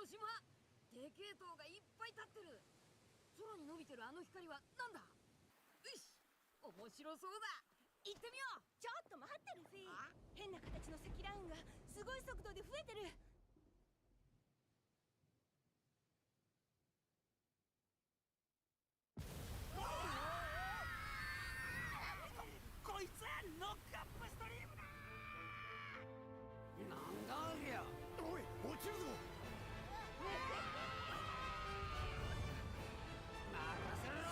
の島、でけえ塔がいっぱい立ってる。空に伸びてるあの光はなんだ？よし、面白そうだ。行ってみよう。ちょっと待ってルフィ。変な形の積乱雲がすごい速度で増えてる。こいつはノックアップストリームだ。なんだありゃ。おい、落ちるぞ。任せろ。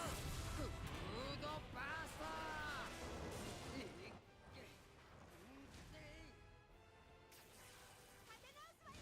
フードバースト。立て直すわよ。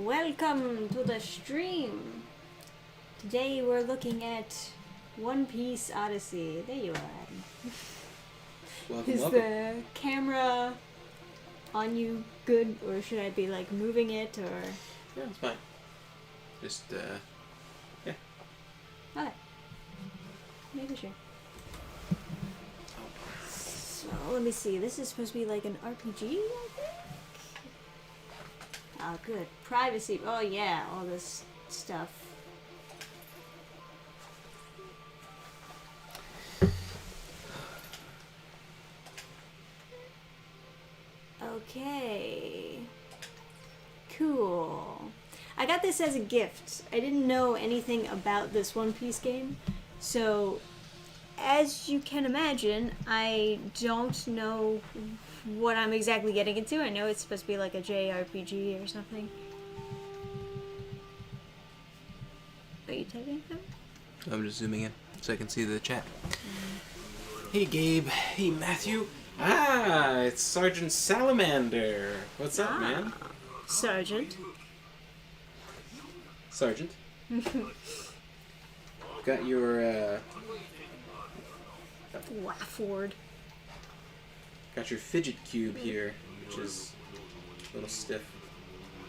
Welcome to the stream. Today we're looking at One Piece Odyssey. There you are, Adam. Welcome, Is welcome. the camera on you good, or should I be like moving it, or? Yeah, it's fine. Just, yeah. Okay. Maybe sure. So let me see. This is supposed to be like an RPG, I think. Oh, good. Privacy. Oh yeah, all this stuff. Okay. Cool. I got this as a gift. I didn't know anything about this One Piece game, so as you can imagine, I don't know what I'm exactly getting into. I know it's supposed to be like a JRPG or something. Are you typing them? I'm just zooming in so I can see the chat. Hey, Gabe. Hey, Matthew. Ah, it's Sergeant Salamander. What's up, man? Sergeant. Sergeant. Got your, Wafford. got your fidget cube here, which is a little stiff.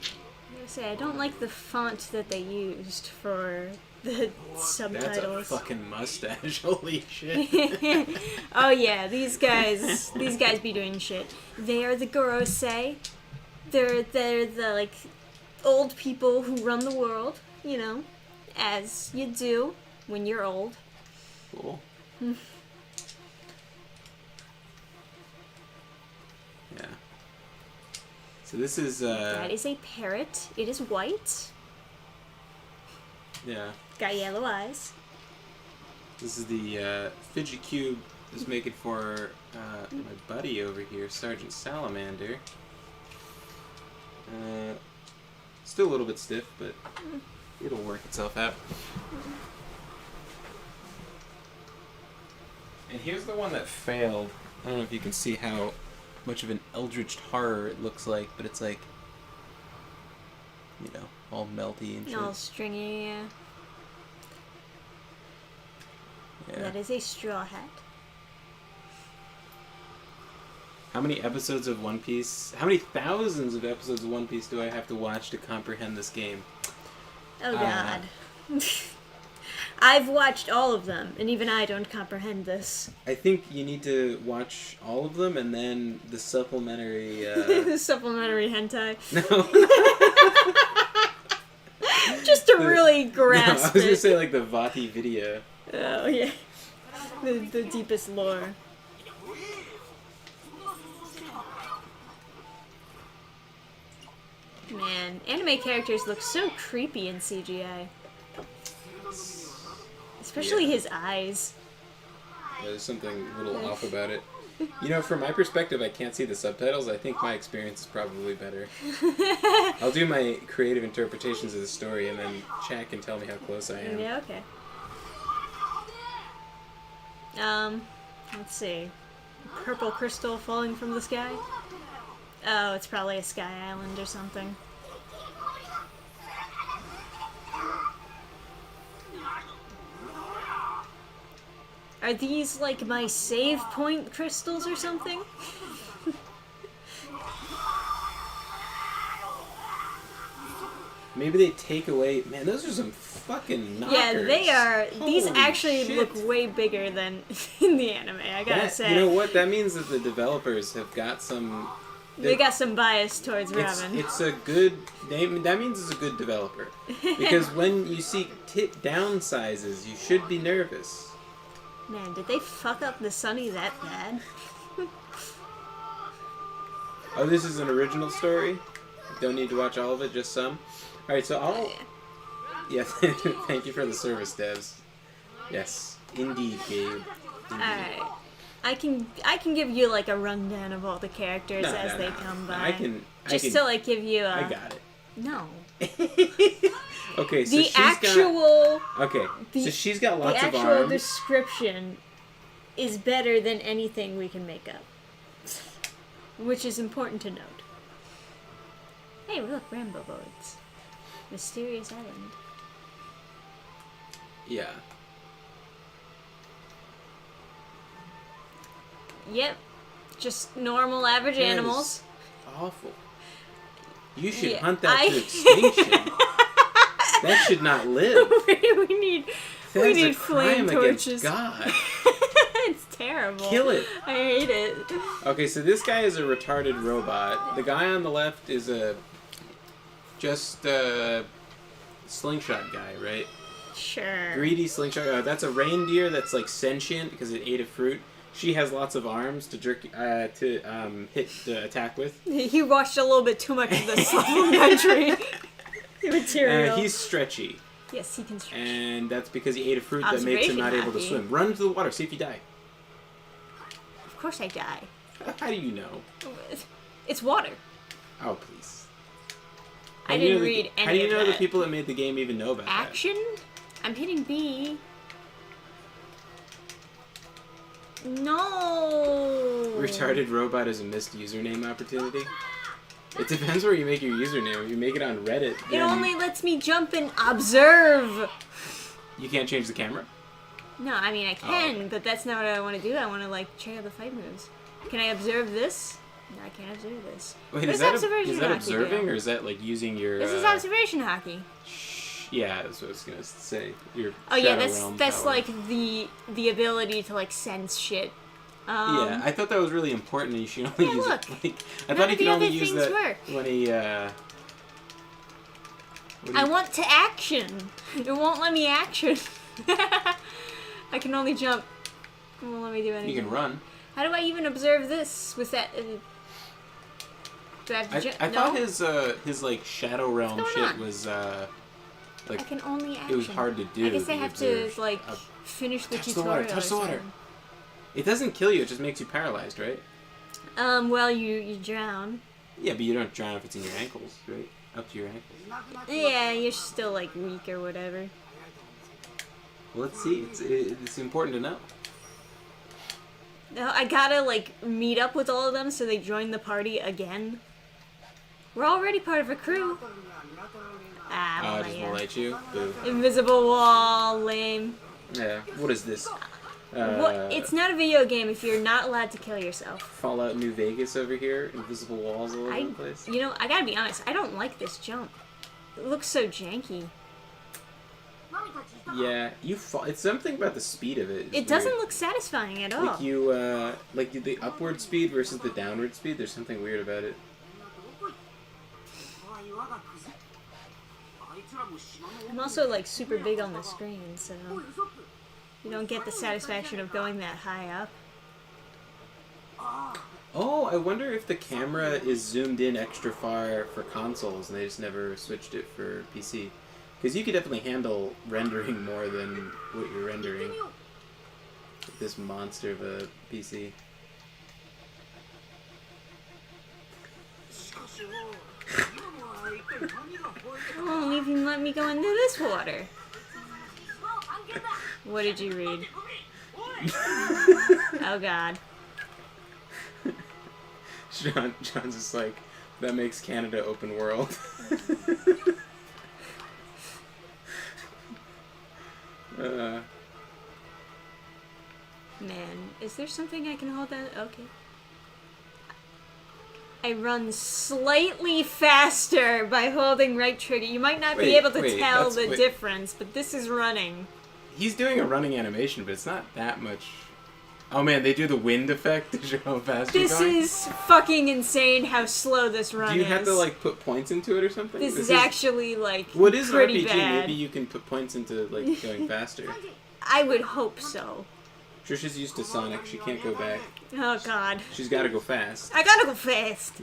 I gotta say, I don't like the font that they used for the subtitles. That's a fucking mustache. Holy shit. Oh yeah, these guys be doing shit. They are the Gorosei. They're the like old people who run the world, you know, as you do when you're old. Cool. Yeah. So this is That is a parrot. It is white. yeah. Got yellow eyes. This is the fidget cube I was making for my buddy over here, Sergeant Salamander. Still a little bit stiff, but it'll work itself out. And here's the one that failed. I don't know if you can see how much of an eldritch horror it looks like, but it's like, you know, all melty and shit. All stringy. Yeah. That is a straw hat. How many episodes of One Piece? How many thousands of episodes of One Piece do I have to watch to comprehend this game? Oh god. I've watched all of them, and even I don't comprehend this. I think you need to watch all of them and then the supplementary. Supplementary hentai. No. Just to really grasp No, I was gonna it. say like the Vati video. Oh yeah. The deepest lore. Man, anime characters look so creepy in CGI. Especially Yeah. his eyes. Yeah, there's something a little off about it. You know, from my perspective, I can't see the subtitles. I think my experience is probably better. I'll do my creative interpretations of the story, and then chat can tell me how close I am. Yeah, okay. Let's see. Purple crystal falling from the sky? Oh, it's probably a sky island or something. Are these like my save point crystals or something? Maybe they take away. Man, those are some fucking knockers. Yeah, they are. These Holy actually shit. look way bigger than in the anime, I gotta That- say. You know what? That means that the developers have got some. They got some bias towards Robin. It's a good. That means it's a good developer. Because when you see downsizes, you should be nervous. Man, did they fuck up the Sunny that bad? Oh, this is an original story? Don't need to watch all of it, just some? Alright, so I'll... Yeah, thank you for the service, devs. Yes, indeed, Gabe. Indeed. Alright. I can give you like a rundown of all the characters No, as no, they no. come by. I can... to like give you a... I got it. No. Okay, so The she's actual... got... Okay, so she's got The lots of actual arms. description is better than anything we can make up. Which is important to note. Hey, look, Rambo boards. Mysterious island. Yeah. Yep. Just normal, average That animals. is awful. You should Yeah, hunt that to extinction. That should not live. we need That we is need a flame crime torches. against God. It's terrible. Kill it. I hate it. Okay, so this guy is a retarded robot. The guy on the left is just a slingshot guy, right? Sure. Greedy slingshot. That's a reindeer that's like sentient because it ate a fruit. She has lots of arms to attack with. He watched a little bit too much of the supplementary material. He's stretchy, Yes, he can stretch. and that's because he ate a fruit that makes him not able to Observation swim. Run into the water, see if you die. Of course I die. How do you know? It's water. Oh, please. I didn't read any How do you of know that. the people that made the game even know about Action? I'm hitting B. No. that? Retarded robot is a missed username opportunity. It depends where you make your username. If you make it on Reddit, It then only lets me jump and observe. you can't change the camera. No, I mean I Oh. can, but that's not what I want to do. I want to like check out the fight moves. Can I observe this? No, I can't observe this. Wait, What is does that observation hockey observing, do? or is that like using your? This is observation hockey. Yeah, that's what I was gonna say. Your Oh yeah, Shadow Realm that's power. like the ability to like sense shit. Yeah, I thought that was really important, and you should only Yeah, use look. it. Like, I None thought he of could the only other use things that work. when he. I want to action. It won't let me action. I can only jump. It won't let me do anything. You can run. How do I even observe this with that? Do I have to jump? I No? thought his like Shadow Realm What's going shit on? was like I can only action. it was hard to do. I guess I the have to observe. like finish the touch the tutorial. water, touch or the water. something. It doesn't kill you; it just makes you paralyzed, right? Well, you drown. Yeah, but you don't drown if it's in your ankles, right? Up to your ankles. Yeah, you're still like weak or whatever. Well, let's see. It's important to know. No, I gotta like meet up with all of them so they join the party again. We're already part of a crew. Ah, I well, just yeah. will light you. Boo. Invisible wall, lame. Yeah. What is this? It's not a video game if you're not allowed to kill yourself. Fallout New Vegas over here. Invisible walls all over the place. You know, I gotta be honest. I don't like this jump. It looks so janky. Yeah, you fall. It's something about the speed of it. It doesn't look satisfying at all. Like you, like the upward speed versus the downward speed. There's something weird about it. I'm also like super big on the screen, so you don't get the satisfaction of going that high up. Oh, I wonder if the camera is zoomed in extra far for consoles and they just never switched it for PC. Because you could definitely handle rendering more than what you're rendering with this monster of a PC. Oh, you even let me go into this water. What did you read? Oh God. John's just like, that makes Canada open world. Man, is there something I can hold that? Okay. I run slightly faster by holding right trigger. You might not be Wait, able to wait, tell that's- the wait. difference, but this is running. He's doing a running animation, but it's not that much. Oh man, they do the wind effect to show how fast you're This going? is fucking insane how slow this run Do you is. have to like put points into it or something? This is actually like What is an pretty RPG? bad. Maybe you can put points into like going faster. I would hope so. Trisha's used to Sonic. She can't go back. Oh God. She's got to go fast. I gotta go fast.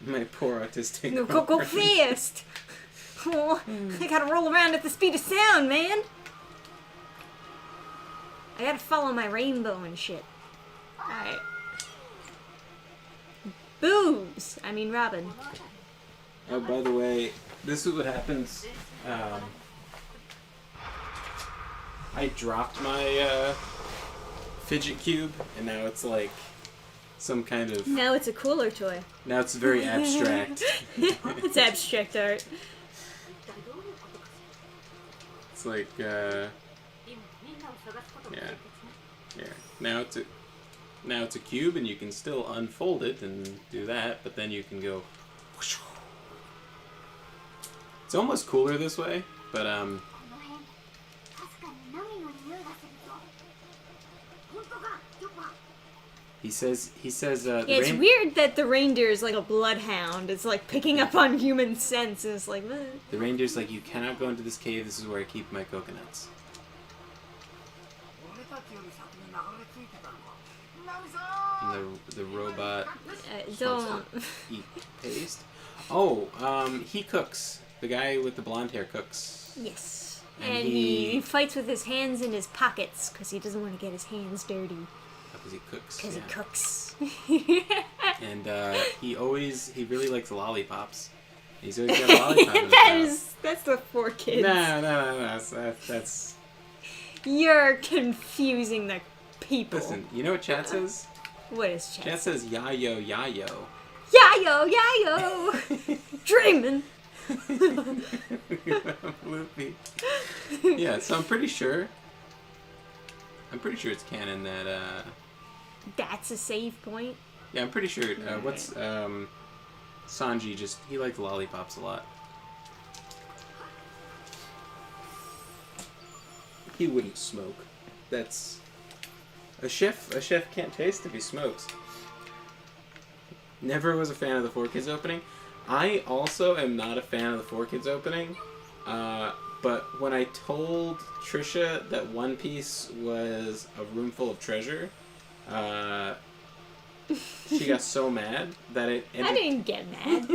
My poor autistic. No, go girlfriend. fast. Oh, I gotta roll around at the speed of sound, man. I gotta follow my rainbow and shit. Alright. Boobs! I mean Robin. Oh, by the way, this is what happens. I dropped my fidget cube, and now it's like some kind of. Now it's a cooler toy. Now it's very abstract. It's abstract art. It's like, yeah. Here. Now it's a cube, and you can still unfold it and do that, but then you can go. It's almost cooler this way, but He says. Yeah, it's weird that the reindeer is like a bloodhound. It's like picking up on human senses. Like the reindeer's like, you cannot go into this cave. This is where I keep my coconuts. And the robot don't eat paste. Oh, he cooks. The guy with the blonde hair cooks. Yes, and he fights with his hands in his pockets because he doesn't want to get his hands dirty. Because he cooks. Because he cooks. And he really likes lollipops. He's always got a lollipop in his mouth. That's the 4 kids. No. That's. You're confusing the people. Listen, you know what chat says? What is chat? Chat says yayo yayo. Yayo. Dreaming. Loopy. Yeah, so I'm pretty sure it's canon that that's a save point. Yeah, I'm pretty sure Sanji he likes lollipops a lot. He wouldn't smoke. That's a chef can't taste if he smokes. Never was a fan of the 4 Kids opening. I also am not a fan of the 4 Kids opening, but when I told Trisha that One Piece was a room full of treasure, she got so mad that it ended... I didn't get mad.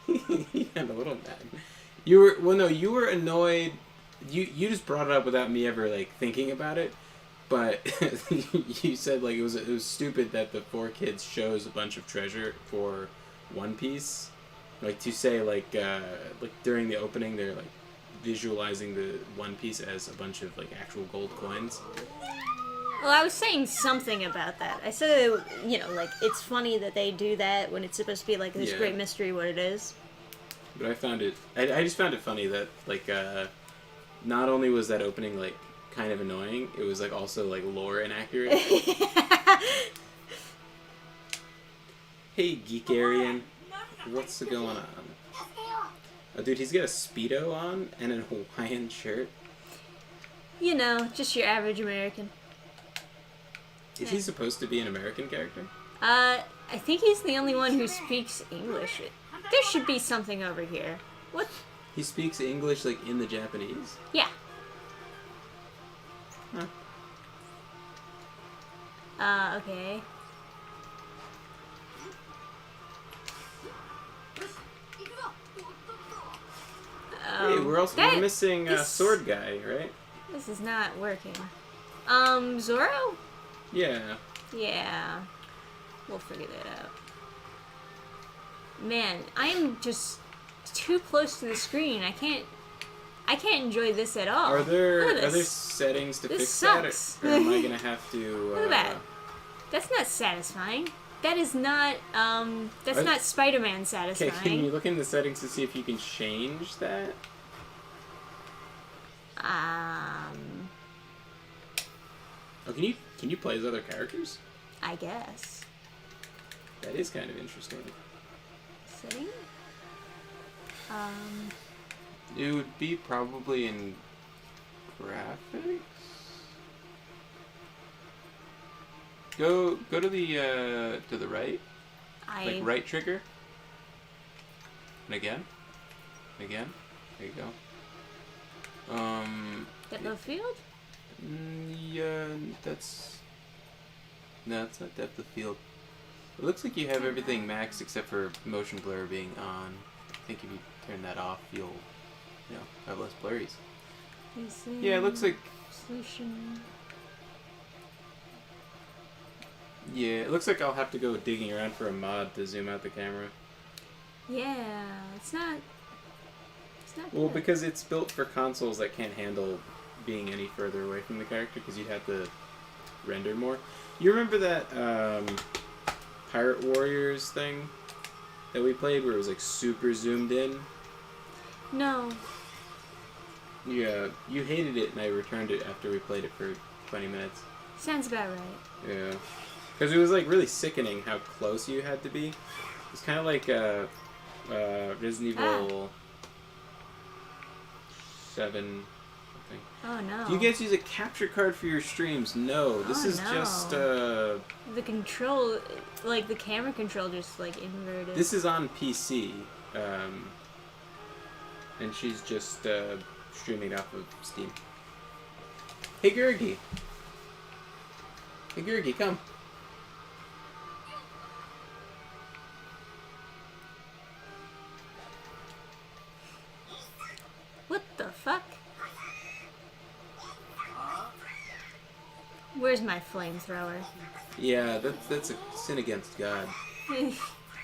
You got a little mad. You were annoyed. You just brought it up without me ever thinking about it. But you said it was stupid that the 4 Kids shows a bunch of treasure for One Piece. To say during the opening they're visualizing the One Piece as a bunch of actual gold coins. Well, I was saying something about that. I said, it's funny that they do that when it's supposed to be this great mystery what it is. But I found it. I just found it funny that not only was that opening kind of annoying, it was also lore inaccurate. Hey, Geekarian, what's going on? Oh, dude, he's got a Speedo on and a Hawaiian shirt. Just your average American. Is he supposed to be an American character? I think he's the only one who speaks English. There should be something over here. What? He speaks English in the Japanese? Yeah. Huh. Okay. Hey, we're missing Sword Guy, right? This is not working. Zoro? Yeah. Yeah. We'll figure that out. Man, I'm just too close to the screen. I can't enjoy this at all. Are there settings to fix sucks. that, or am I gonna have to? Look at that. That's not satisfying. That is not. That's not Spider-Man satisfying. Okay, can you look in the settings to see if you can change that? Oh, can you play as other characters? I guess. That is kind of interesting. Setting? It would be probably in graphics. Go to the right. Right trigger. And again. There you go. Depth of field? Yeah, that's not depth of field. It looks like you have everything maxed except for motion blur being on. I think if you turn that off, you'll have less blurries. Yeah, it looks like solution. Yeah, it looks like I'll have to go digging around for a mod to zoom out the camera. Yeah, it's not well, good. because it's built for consoles that can't handle being any further away from the character because you'd have to render more. You remember that Pirate Warriors thing that we played where it was super zoomed in? No. Yeah, you hated it, and I returned it after we played it for 20 minutes. Sounds about right. Yeah. Because it was, like, really sickening how close you had to be. It's kind of like Resident Evil 7, I think. Oh no. Do you guys use a capture card for your streams? No. This is no. just, The control, like the camera control just like inverted. This is on PC. And she's just streaming off of Steam. Hey, Gurgi. Hey, Gurgi, come. What the fuck? Where's my flamethrower? Yeah, that's a sin against God.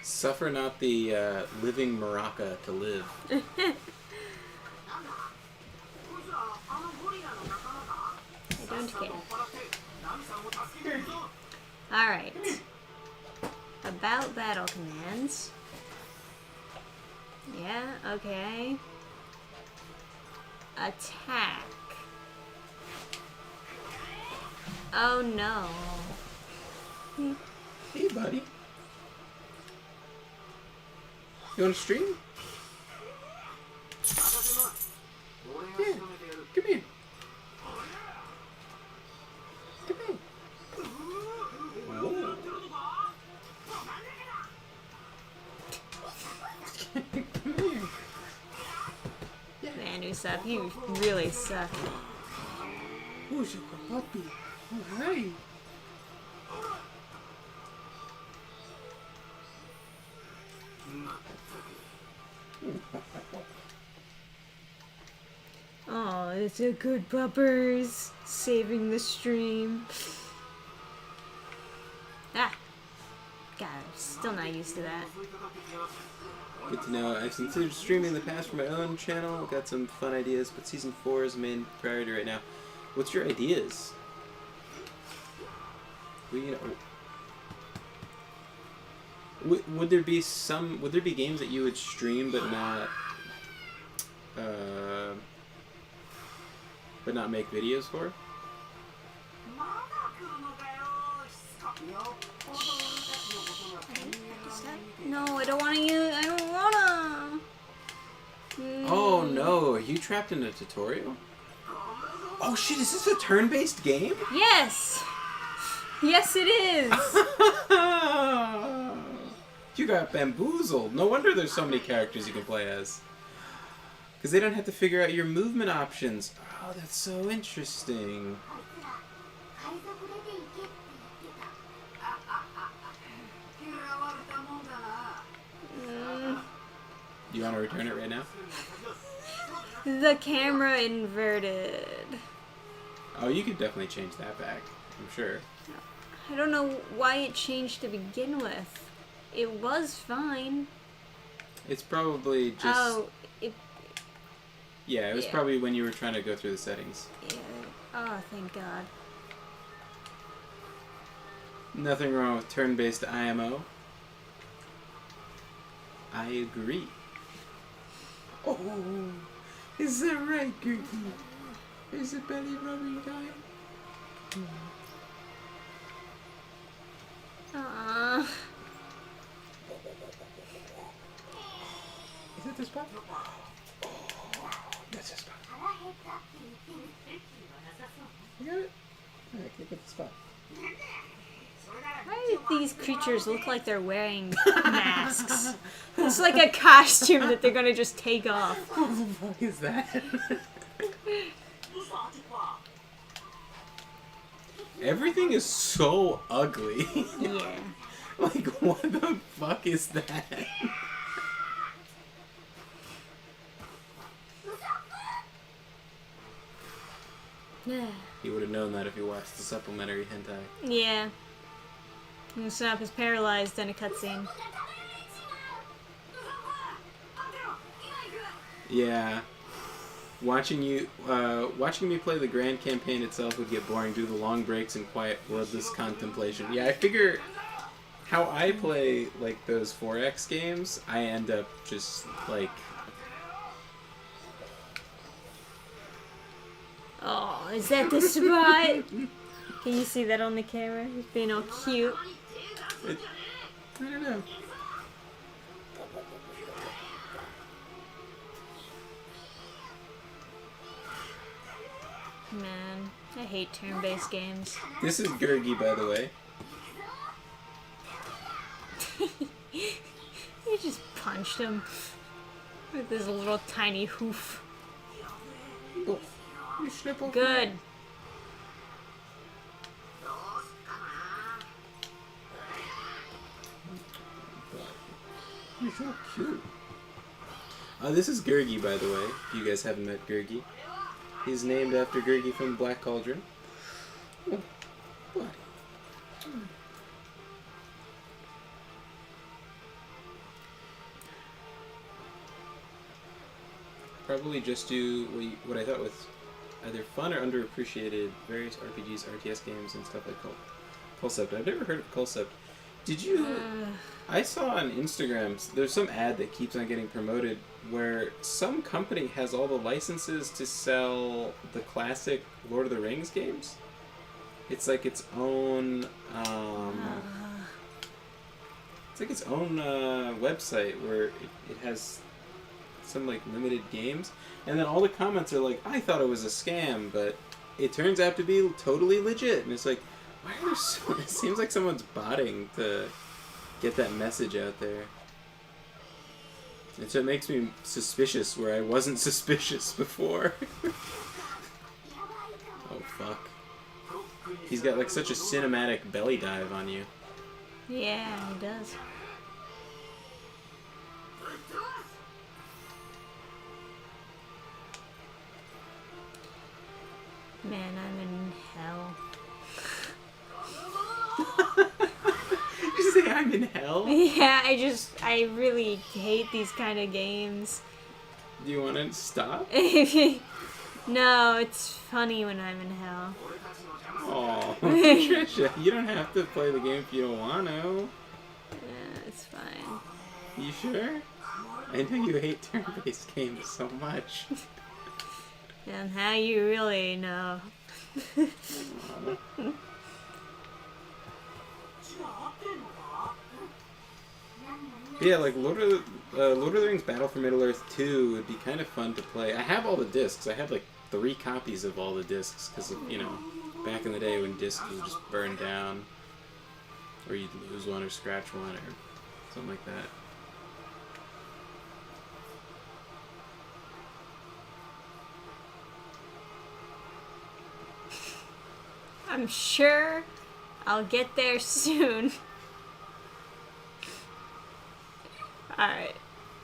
Suffer not the living maraca to live. I don't care. Alright. About battle commands. Yeah, okay. Attack. Oh no. Hey, buddy. You want to stream? Yeah. Come here. Come here. Whoa. Come here. Man, Usopp, you really suck. Who's your puppy? Oh, hi. Oh, it's a good puppers saving the stream. Ah, God, I'm still not used to that. Good to know. I've considered streaming in the past for my own channel. Got some fun ideas, but Season 4 is the main priority right now. What's your ideas? Would there be games that you would stream but not make videos for? No, I don't want to use. I don't wanna. Oh no, are you trapped in a tutorial? Oh shit, is this a turn-based game? Yes. Yes, it is. You got bamboozled. No wonder there's so many characters you can play as. Because they don't have to figure out your movement options. Oh, that's so interesting. You want to return it right now? The camera inverted. Oh, you could definitely change that back. I'm sure. I don't know why it changed to begin with. It was fine. It's probably just... Oh, yeah, it was yeah. probably when you were trying to go through the settings. Yeah. Oh, thank God. Nothing wrong with turn-based IMO. I agree. Oh, is that right, Gertie? Is it belly rubbing time? Is it the spot? Oh, that's the spot. You got it? Alright, click at the spot. Why do these creatures look like they're wearing masks? It's like a costume that they're gonna just take off. What the fuck is that? Everything is so ugly. Yeah. Like, what the fuck is that? He would have known that if he watched the supplementary hentai. Yeah. Usopp is paralyzed in a cutscene. Yeah. Watching me play the grand campaign itself would get boring due to the long breaks and quiet wordless contemplation. Yeah, I figure how I play, like, those 4X games, I end up just, like... Oh, is that the spot? Can you see that on the camera? He's being all cute. I don't know. Man, I hate turn-based games. This is Gurgi, by the way. You just punched him with his little tiny hoof. Good. You're so cute. This is Gurgi, by the way, if you guys haven't met Gurgi. He's named after Gurgi from Black Cauldron. Oh, buddy. Probably just do what I thought was either fun or underappreciated various RPGs, RTS games, and stuff like Concept. I've never heard of Concept. Did you? I saw on Instagram, there's some ad that keeps on getting promoted where some company has all the licenses to sell the classic Lord of the Rings games. It's like its own, website where it has some like limited games, and then all the comments are like, I thought it was a scam, but it turns out to be totally legit. And it's like, why are there so, it seems like someone's botting to get that message out there. And so it makes me suspicious where I wasn't suspicious before. Oh fuck. He's got like such a cinematic belly dive on you. Yeah, he does. Man, I'm in hell. You say I'm in hell? Yeah, I really hate these kind of games. Do you want to stop? No, it's funny when I'm in hell. Oh, Trisha, you don't have to play the game if you don't want to. Yeah, it's fine. You sure? I know you hate turn-based games so much. And how you really know. Yeah, like Lord of the Rings Battle for Middle-earth 2 would be kind of fun to play. I have all the discs. I have like 3 copies of all the discs because, you know, back in the day when discs would just burn down, or you'd lose one or scratch one or something like that. I'm sure I'll get there soon. Alright.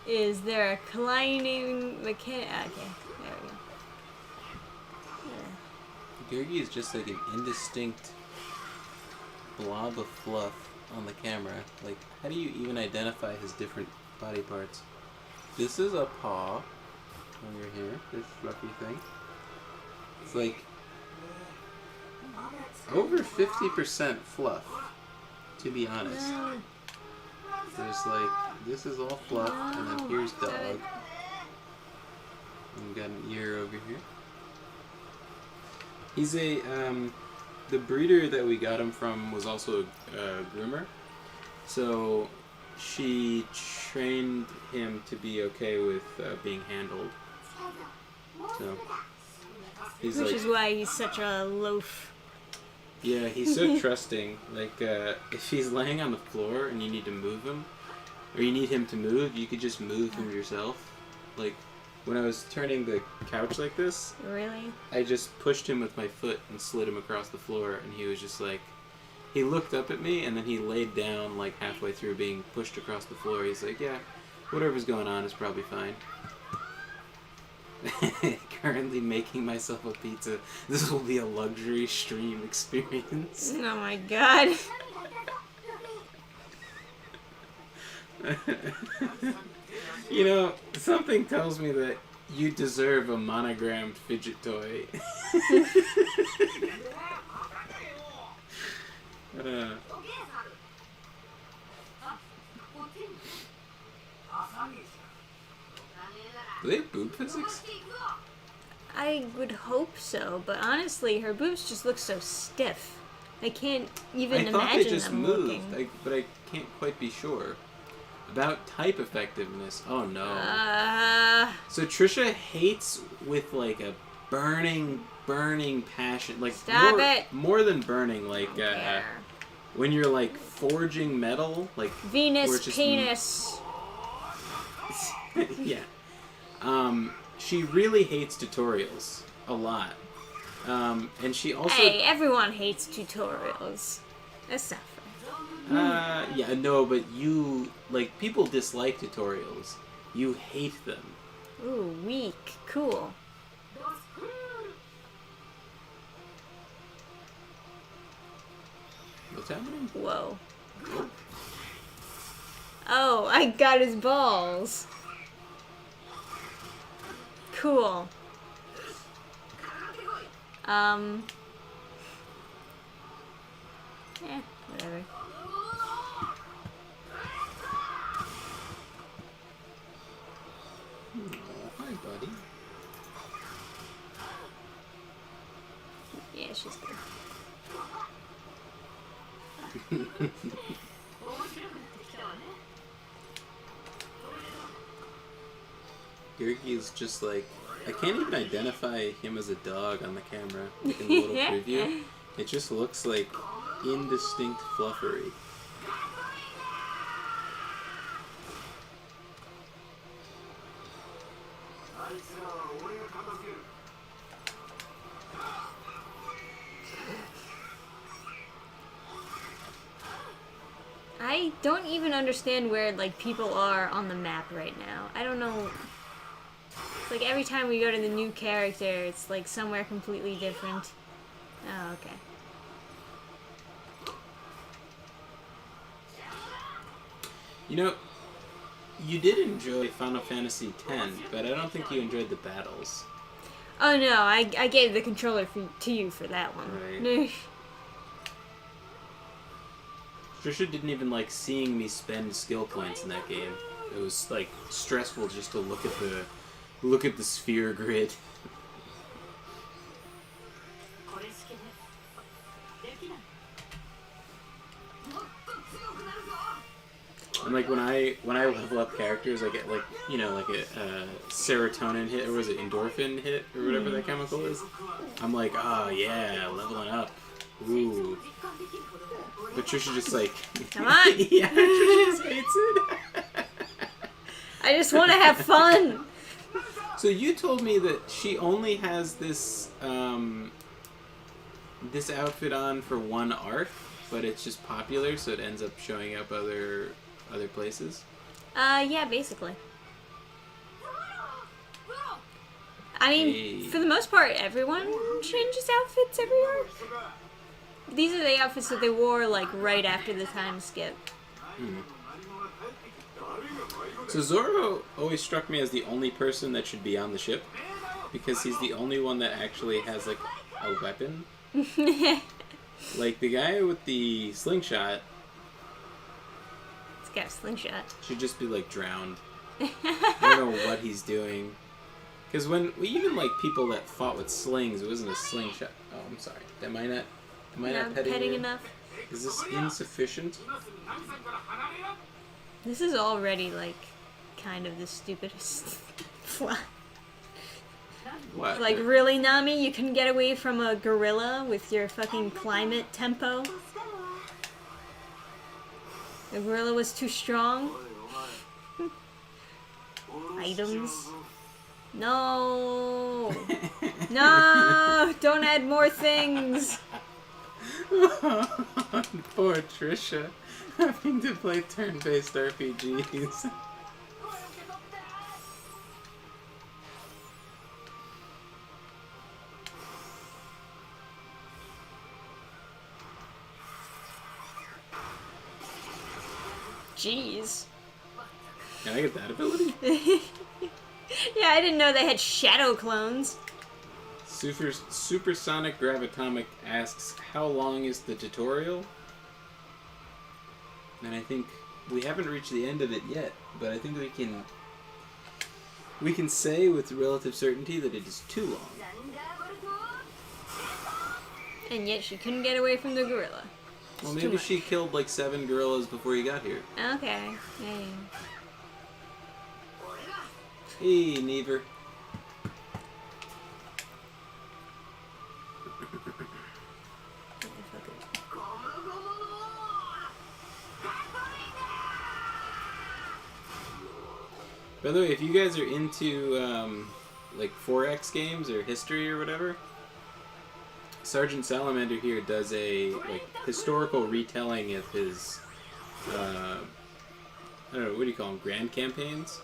Is there a climbing mechanic? Okay, there we go. Gurgi is just like an indistinct blob of fluff on the camera. Like, how do you even identify his different body parts? This is a paw on your hair, this fluffy thing. It's like over 50% fluff, to be honest. There's like, this is all fluff, and then here's dog. And we've got an ear over here. He's a, the breeder that we got him from was also a groomer. So she trained him to be okay with being handled. So he's Which like, is why he's such a loaf. yeah, he's so trusting. Like, if he's laying on the floor and you need to move him, or you need him to move, you could just move him yourself. Like, when I was turning the couch like this, Really? I just pushed him with my foot and slid him across the floor, and he was just like, he looked up at me, and then he laid down, like, halfway through being pushed across the floor. He's like, yeah, whatever's going on is probably fine. Currently making myself a pizza. This will be a luxury stream experience. Oh my god. You know, something tells me that you deserve a monogrammed fidget toy. Do they have boob physics? I would hope so, but honestly, her boobs just look so stiff. I can't even I thought imagine they just them moved, looking. but I can't quite be sure. About type effectiveness. Oh no. So Trisha hates with like a burning passion. Like Stop it! More than burning, like Yeah. when you're like forging metal, like where Venus it's just penis. yeah. She really hates tutorials a lot. And she also Hey, everyone hates tutorials. That's not fair. yeah, no, but you like people dislike tutorials. You hate them. Ooh, weak. Cool. What's happening? Whoa. Oh, I got his balls. Cool. Whatever. Hi, buddy. Yeah, she's good. Yergi is just like I can't even identify him as a dog on the camera like in the little preview. It just looks like indistinct fluffery. I don't even understand where like people are on the map right now. I don't know. It's like every time we go to the new character, it's like somewhere completely different. Oh, okay. You know, you did enjoy Final Fantasy X, but I don't think you enjoyed the battles. Oh no, I gave the controller to you for that one. Right. Trisha didn't even like seeing me spend skill points in that game. It was like stressful just to look at the sphere grid. And like when I level up characters, I get like like a serotonin hit, or was it endorphin hit, or whatever that chemical is. I'm like, oh yeah, leveling up. Ooh. But Trisha just like Come on. yeah, Trisha just hates it. I just want to have fun. So you told me that she only has this this outfit on for one arc, but it's just popular, so it ends up showing up other places. Yeah, basically. I mean, Hey. for the most part, everyone changes outfits every arc. These are the outfits that they wore, like, right after the time skip. So Zoro always struck me as the only person that should be on the ship, because he's the only one that actually has, like, a weapon. Like, the guy with the slingshot It's got a slingshot. should just be, like, drowned. I don't know what he's doing. Because when even, like, people that fought with slings, it wasn't a slingshot. Oh, I'm sorry. Am I not petting you? enough. Is this insufficient? This is already, like, kind of the stupidest plot. What? Like, really, Nami? You couldn't get away from a gorilla with your fucking climate tempo? The gorilla was too strong? Items? No! No! Don't add more things! Poor Trisha, having to play turn-based RPGs. Jeez. Can I get that ability? Yeah, I didn't know they had shadow clones. Supersonic Gravitomic asks, how long is the tutorial? And I think we haven't reached the end of it yet, but I think we We can say with relative certainty that it is too long. And yet she couldn't get away from the gorilla. Well, It's too maybe much. she killed like 7 gorillas before you got here. Okay. Yeah. Hey, Never. By the way, if you guys are into like 4X games or history or whatever, Sergeant Salamander here does a like historical retelling of his I don't know, what do you call them? Grand campaigns?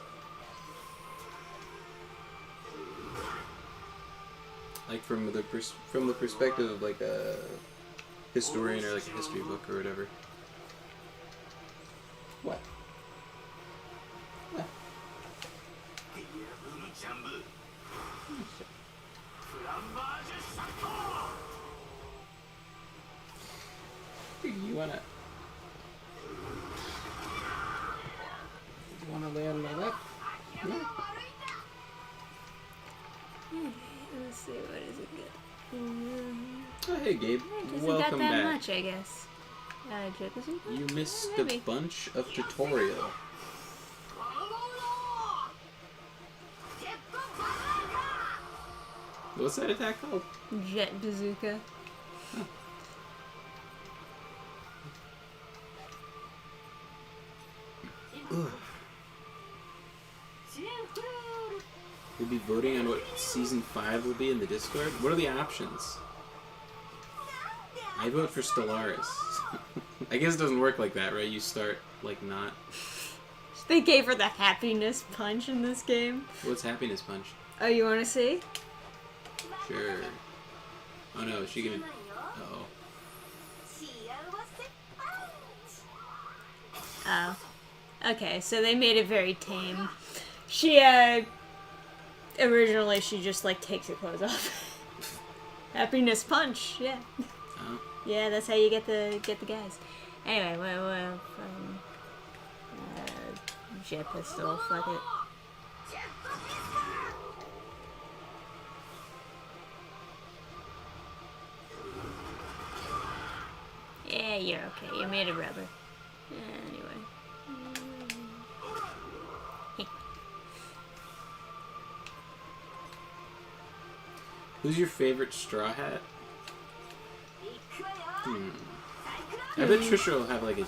Like from the perspective of like a historian or like a history book or whatever. What? What? You wanna lay on my lap? No. Let's see, what does it get? Oh, hey, Gabe. Doesn't Welcome got that back. much, I guess. Jet bazooka? You missed Maybe. a bunch of tutorial. What's that attack called? Jet bazooka. We'll be voting on what season 5 will be in the Discord. What are the options? I vote for Stellaris. I guess it doesn't work like that, right? You start like not. They gave her the happiness punch in this game. What's happiness punch? Oh, you want to see? Sure. Oh no, is she gonna? Uh-oh. Oh. Okay, so they made it very tame. She, originally she just, like, takes her clothes off. Happiness punch, yeah. Oh. Yeah, that's how you get the guys. Anyway, jet pistol, fuck it. Yeah, you're okay. You're made of rubber. Anyway. Who's your favorite Straw Hat? I bet Trisha will have like a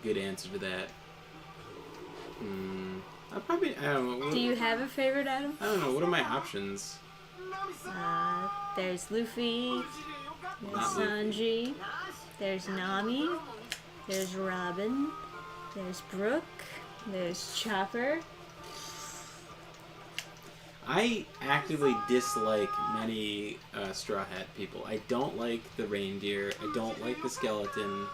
good answer to that. I don't know. Do you have a favorite, Adam? I don't know. What are my options? There's Luffy, there's Not Luffy. Sanji, there's Nami, there's Robin, there's Brooke, there's Chopper. I actively dislike many Straw Hat people. I don't like the reindeer. I don't like the skeleton.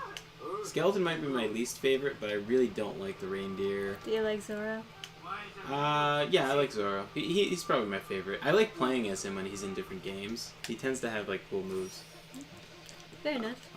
Skeleton might be my least favorite, but I really don't like the reindeer. Do you like Zoro? Yeah, I like Zoro. He's probably my favorite. I like playing as him when he's in different games. He tends to have like cool moves. Fair enough.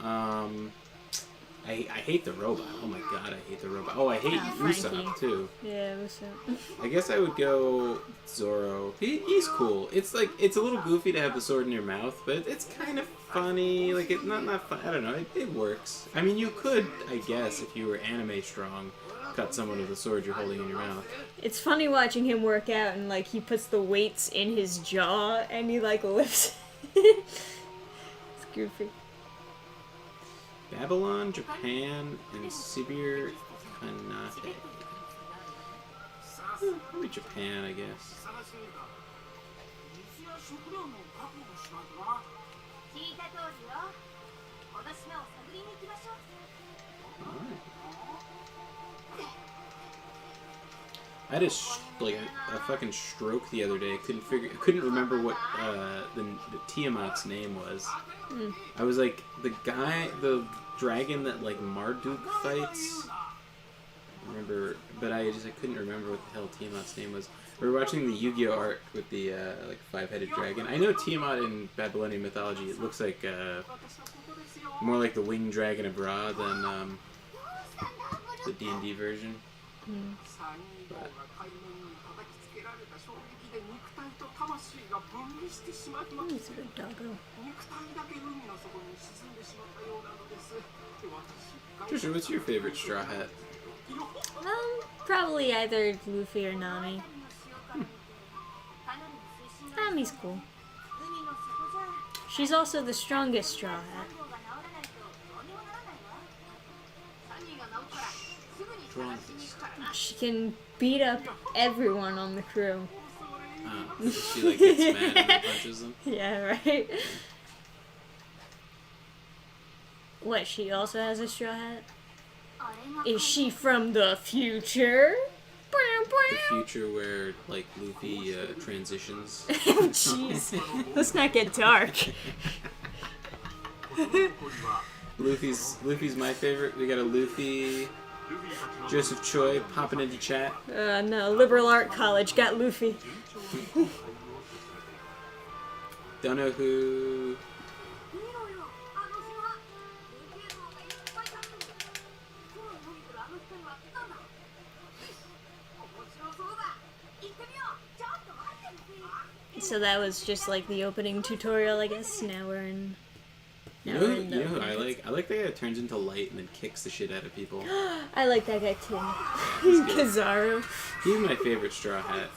I hate the robot. Oh my god, I hate the robot. Oh, I hate Frankie. Usopp too. Yeah, what's up? I guess I would go Zoro. He's cool. It's like it's a little goofy to have the sword in your mouth, but it's kind of funny. Like it's not fun. I don't know. It works. I mean, you could, I guess, if you were anime strong, cut someone with the sword you're holding in your mouth. It's funny watching him work out and like he puts the weights in his jaw and he like lifts. It's goofy. Babylon, Japan, and Sibir Kanate. Maybe Japan, I guess. I had a fucking stroke the other day. I couldn't remember what the Tiamat's name was. I was like the dragon that like Marduk fights. I remember, but I couldn't remember what the hell Tiamat's name was. We were watching the Yu-Gi-Oh arc with the like 5-headed dragon. I know Tiamat in Babylonian mythology. It looks like more like the winged dragon of Ra than the D&D version. He's a good doggo. Trisha, what's your favorite Straw Hat? Probably either Luffy or Nami. Nami's cool. She's also the strongest Straw Hat. She can beat up everyone on the crew. Oh, she like gets mad and punches them? Yeah, right? What, she also has a Straw Hat? Is she from the future? The future where, like, Luffy transitions. Jeez, let's not get dark. Luffy's my favorite. We got a Luffy. Joseph Choi popping into chat. No, Liberal Art College got Luffy. Don't know who. So that was just like the opening tutorial, I guess. Now we're in. You know who I like? I like the guy that turns into light and then kicks the shit out of people. I like that guy too. Kizaru. He's my favorite Straw Hat.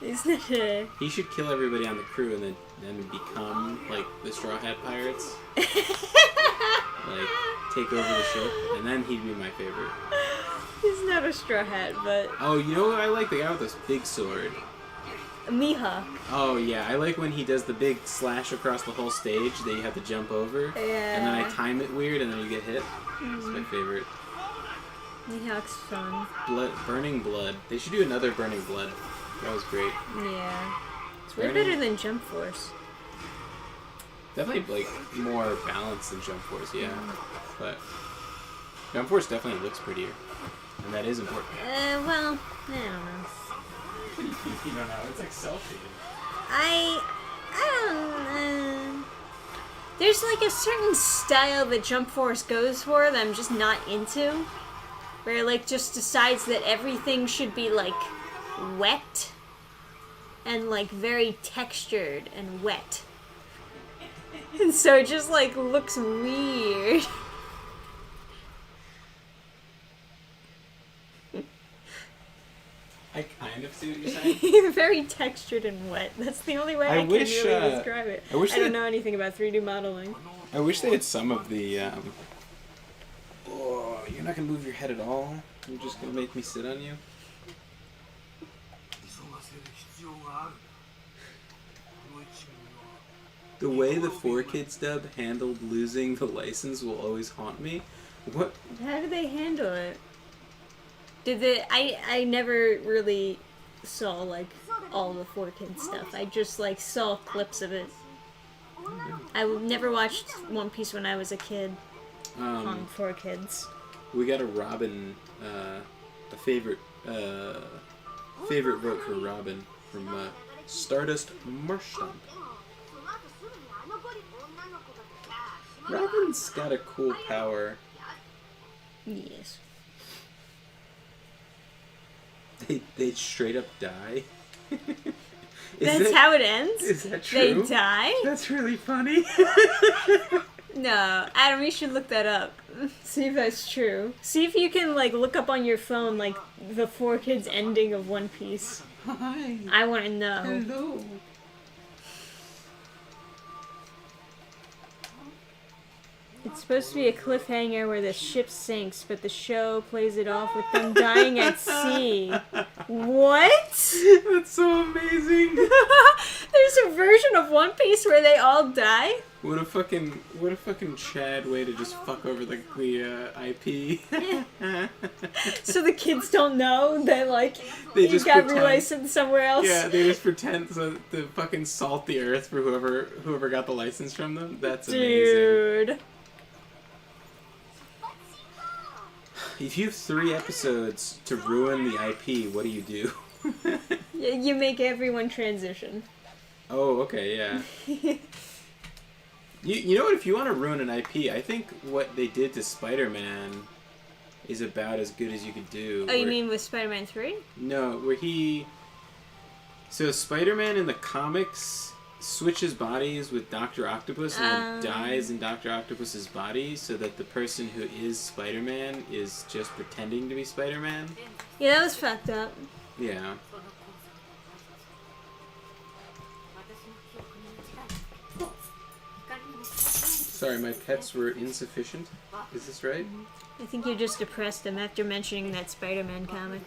Isn't it? He should kill everybody on the crew and then become like the Straw Hat pirates. Like take over the ship, and then he'd be my favorite. He's not a Straw Hat, but Oh, you know what I like? The guy with this big sword. Mihawk. Oh yeah, I like when he does the big slash across the whole stage that you have to jump over. Yeah. And then I time it weird and then you get hit. It's my favorite. Mihawk's fun. Burning Blood. They should do another Burning Blood. That was great. Yeah. It's way better than Jump Force. Definitely like more balanced than Jump Force, yeah. But Jump Force definitely looks prettier. And that is important. Well, I don't know. You don't know, it's like selfie. I don't. There's like a certain style that Jump Force goes for that I'm just not into. Where it like just decides that everything should be like wet and like very textured and wet. And so it just like looks weird. I kind of see what you're saying. Very textured and wet. That's the only way I can wish, really describe it. I wish I don't that- know anything about 3D modeling. I wish they had some of the, Oh, you're not gonna move your head at all? You're just gonna make me sit on you? The way the 4Kids dub handled losing the license will always haunt me. What? How did they handle it? Did they? I never really saw like all the 4Kids stuff. I just like saw clips of it. I never watched One Piece when I was a kid on 4Kids. We got a Robin, a favorite vote for Robin from Stardust Marshtomp. Robin's got a cool power. Yes. They straight up die. That's how it ends? Is that They true? die? That's really funny. No, Adam, you should look that up. See if that's true. See if you can like look up on your phone like the 4Kids ending of One Piece. Hi. I want to know. Hello. It's supposed to be a cliffhanger where the ship sinks, but the show plays it off with them dying at sea. What? That's so amazing. There's a version of One Piece where they all die? What a fucking Chad way to just fuck over the IP. So the kids don't know that like They you just got pretend. relicensed somewhere else? Yeah, they just pretend to fucking salt the earth for whoever got the license from them. That's amazing. Dude. If you have 3 episodes to ruin the IP, what do you do? You make everyone transition. Oh, okay, yeah. You know what? If you want to ruin an IP, I think what they did to Spider-Man is about as good as you could do. Oh, you mean with Spider-Man 3? No, where he... So Spider-Man in the comics switches bodies with Dr. Octopus and then dies in Dr. Octopus's body so that the person who is Spider-Man is just pretending to be Spider-Man. Yeah, that was fucked up. Yeah. Sorry, my pets were insufficient. Is this right? I think you just depressed him after mentioning that Spider-Man comic.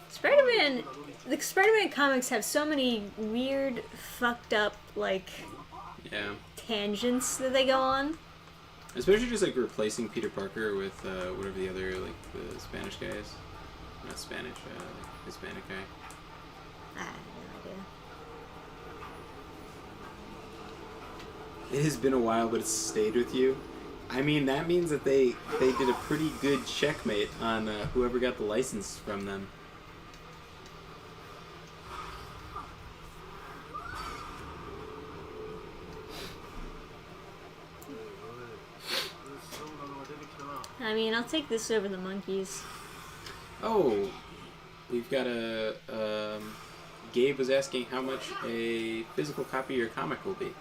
Spider-Man... The Spider-Man comics have so many weird, fucked up, like, Yeah. tangents that they go on. Especially just like replacing Peter Parker with whatever the other, like, the Spanish guy is. Not Spanish, Hispanic guy. I have no idea. It has been a while, but it's stayed with you. I mean, that means that they did a pretty good checkmate on whoever got the license from them. I mean, I'll take this over the monkeys. Oh, we've got Gabe was asking how much a physical copy of your comic will be.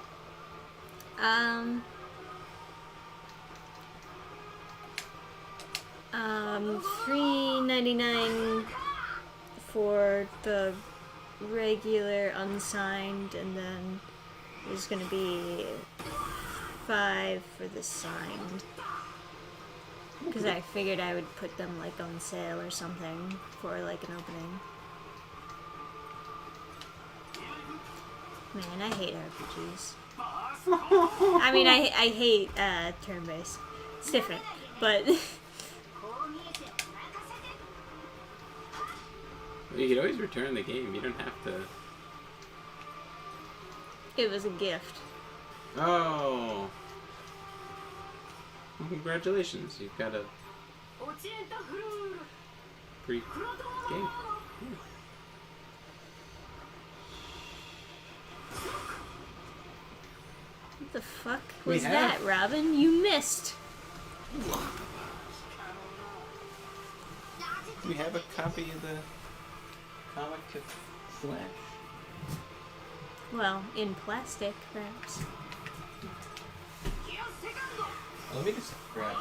$3.99 for the regular unsigned, and then there's gonna be $5 for the signed. Because I figured I would put them like on sale or something for like an opening. Man, I hate RPGs. I mean, I hate turn-based. It's different, but You could always return the game. You don't have to. it was a gift. Oh. Well, congratulations. You've got a pretty game. Yeah. What the fuck We was have- that, Robin? You missed. Do we have a copy of the comic to Flash? Well, in plastic, perhaps. Let me just grab.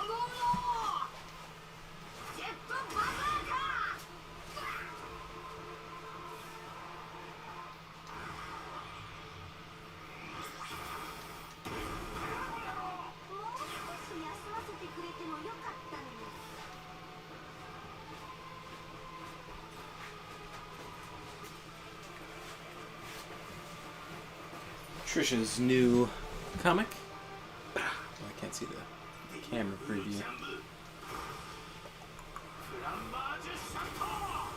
Trisha's new comic. Oh, I can't see the camera preview.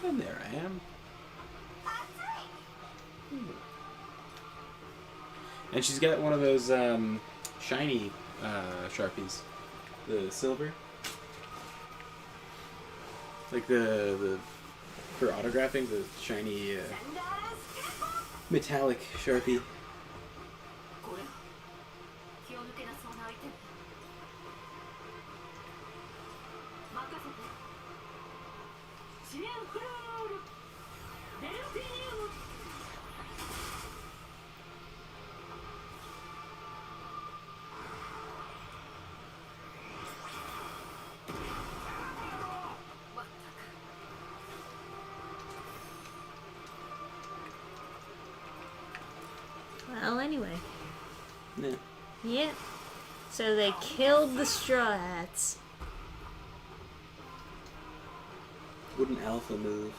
And there I am. And she's got one of those shiny Sharpies. The silver. Like the for autographing, the shiny metallic Sharpie. Well, anyway. Yeah. Yeah. So they killed the Straw Hats. Wouldn't Alpha move?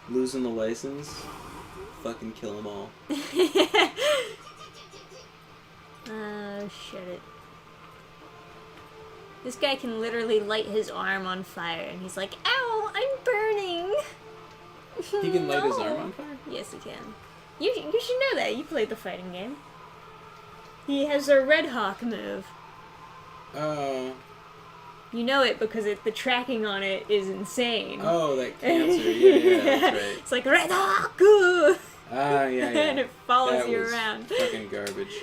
Losing the license? Fucking kill them all. Oh, shit it. This guy can literally light his arm on fire, and he's like, "Ow, I'm burning!" He can light his No. arm on fire? Yes, he can. You should know that. You played the fighting game. He has a Red Hawk move. Oh. You know it because the tracking on it is insane. Oh, that cancer. Yeah, that's right. It's like, Red Hawk! Ooh! Ah, yeah, yeah. And it follows That you was around. fucking garbage.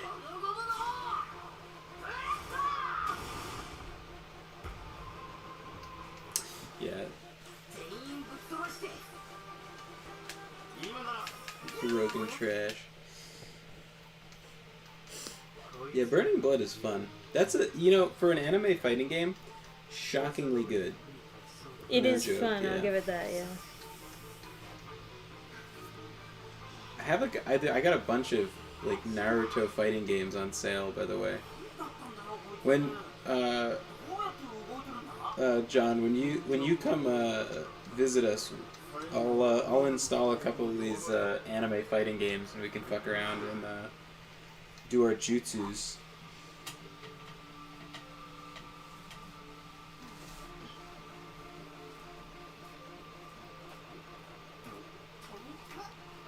fucking trash. Yeah, Burning Blood is fun. That's for an anime fighting game, shockingly good. It No is joke, fun. yeah. I'll give it that. Yeah. I got a bunch of like Naruto fighting games on sale, by the way. When John, when you come visit us, I'll install a couple of these anime fighting games and we can fuck around and do our jutsus.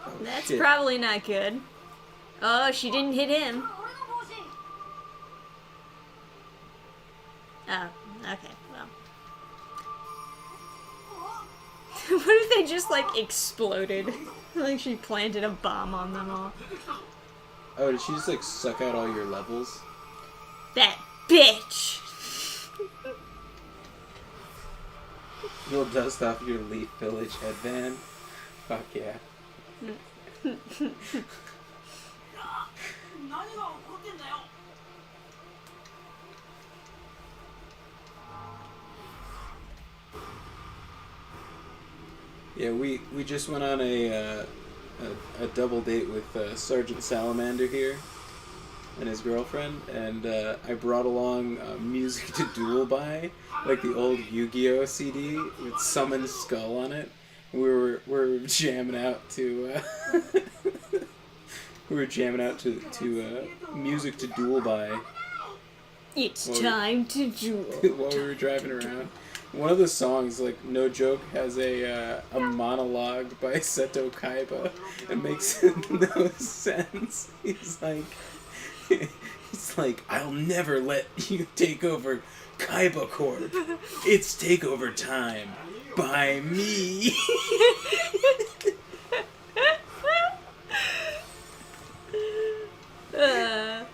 Oh, That's shit. probably not good. Oh, she didn't hit him. Oh, okay, well. What if they just, like, exploded? Like she planted a bomb on them all. Oh, did she just like suck out all your levels? That bitch! You'll dust off your Leaf Village headband? Fuck yeah. Yeah, we just went on a double date with Sergeant Salamander here and his girlfriend, and I brought along music to duel by, like the old Yu-Gi-Oh CD with Summon Skull on it. We're jamming out to music to duel by. It's time to duel. While we were driving around. One of the songs, like, no joke, has a monologue by Seto Kaiba. It makes no sense. He's like, I'll never let you take over Kaiba Corp. It's takeover time by me.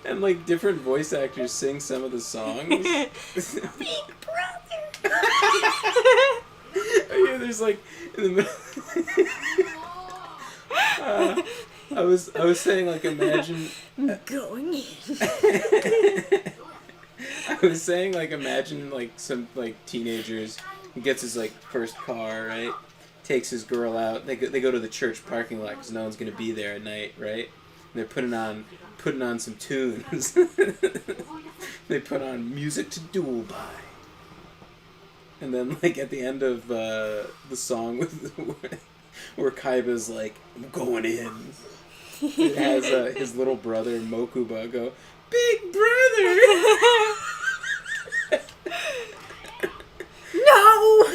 And like different voice actors sing some of the songs. Big brother! Yeah, there's like in the middle. I was saying like imagine going in. I was saying like imagine like some like teenagers. He gets his like first car, right? Takes his girl out. They go to the church parking lot because no one's gonna be there at night, right? And they're putting on some tunes. They put on music to duel by. And then, like, at the end of the song where Kaiba's like, I'm going in, it has his little brother, Mokuba, go, Big brother! No!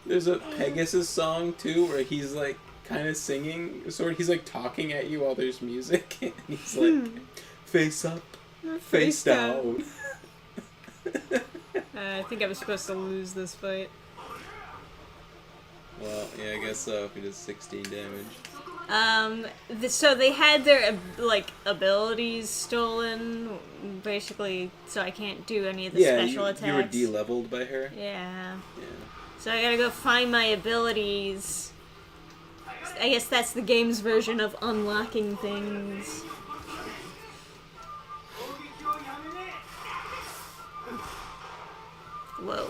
There's a Pegasus song, too, where he's, like, kind of singing, he's, like, talking at you while there's music, and he's like, face up. Face down. I think I was supposed to lose this fight. Well, yeah, I guess so, if he does 16 damage. So they had their, like, abilities stolen, basically, so I can't do any of the special attacks. You were de-leveled by her? Yeah. So I gotta go find my abilities. I guess that's the game's version of unlocking things. Whoa.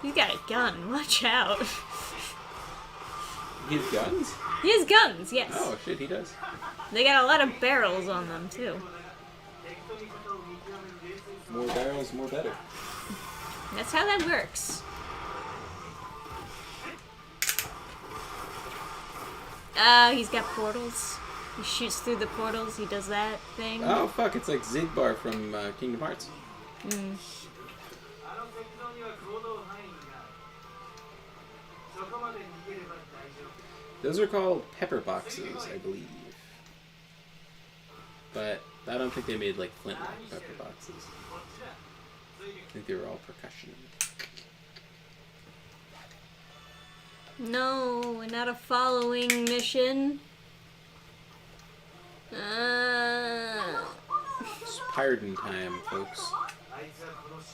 He's got a gun, watch out. He has guns? He has guns, yes. Oh, shit, he does. They got a lot of barrels on them, too. More barrels, more better. That's how that works. He's got portals. He shoots through the portals, he does that thing. Oh, fuck, it's like Zigbar from Kingdom Hearts. Mm. Those are called pepper boxes, I believe. But I don't think they made, like, flintlock pepper boxes. I think they were all percussion. No, not a following mission. It's Piraten time, folks.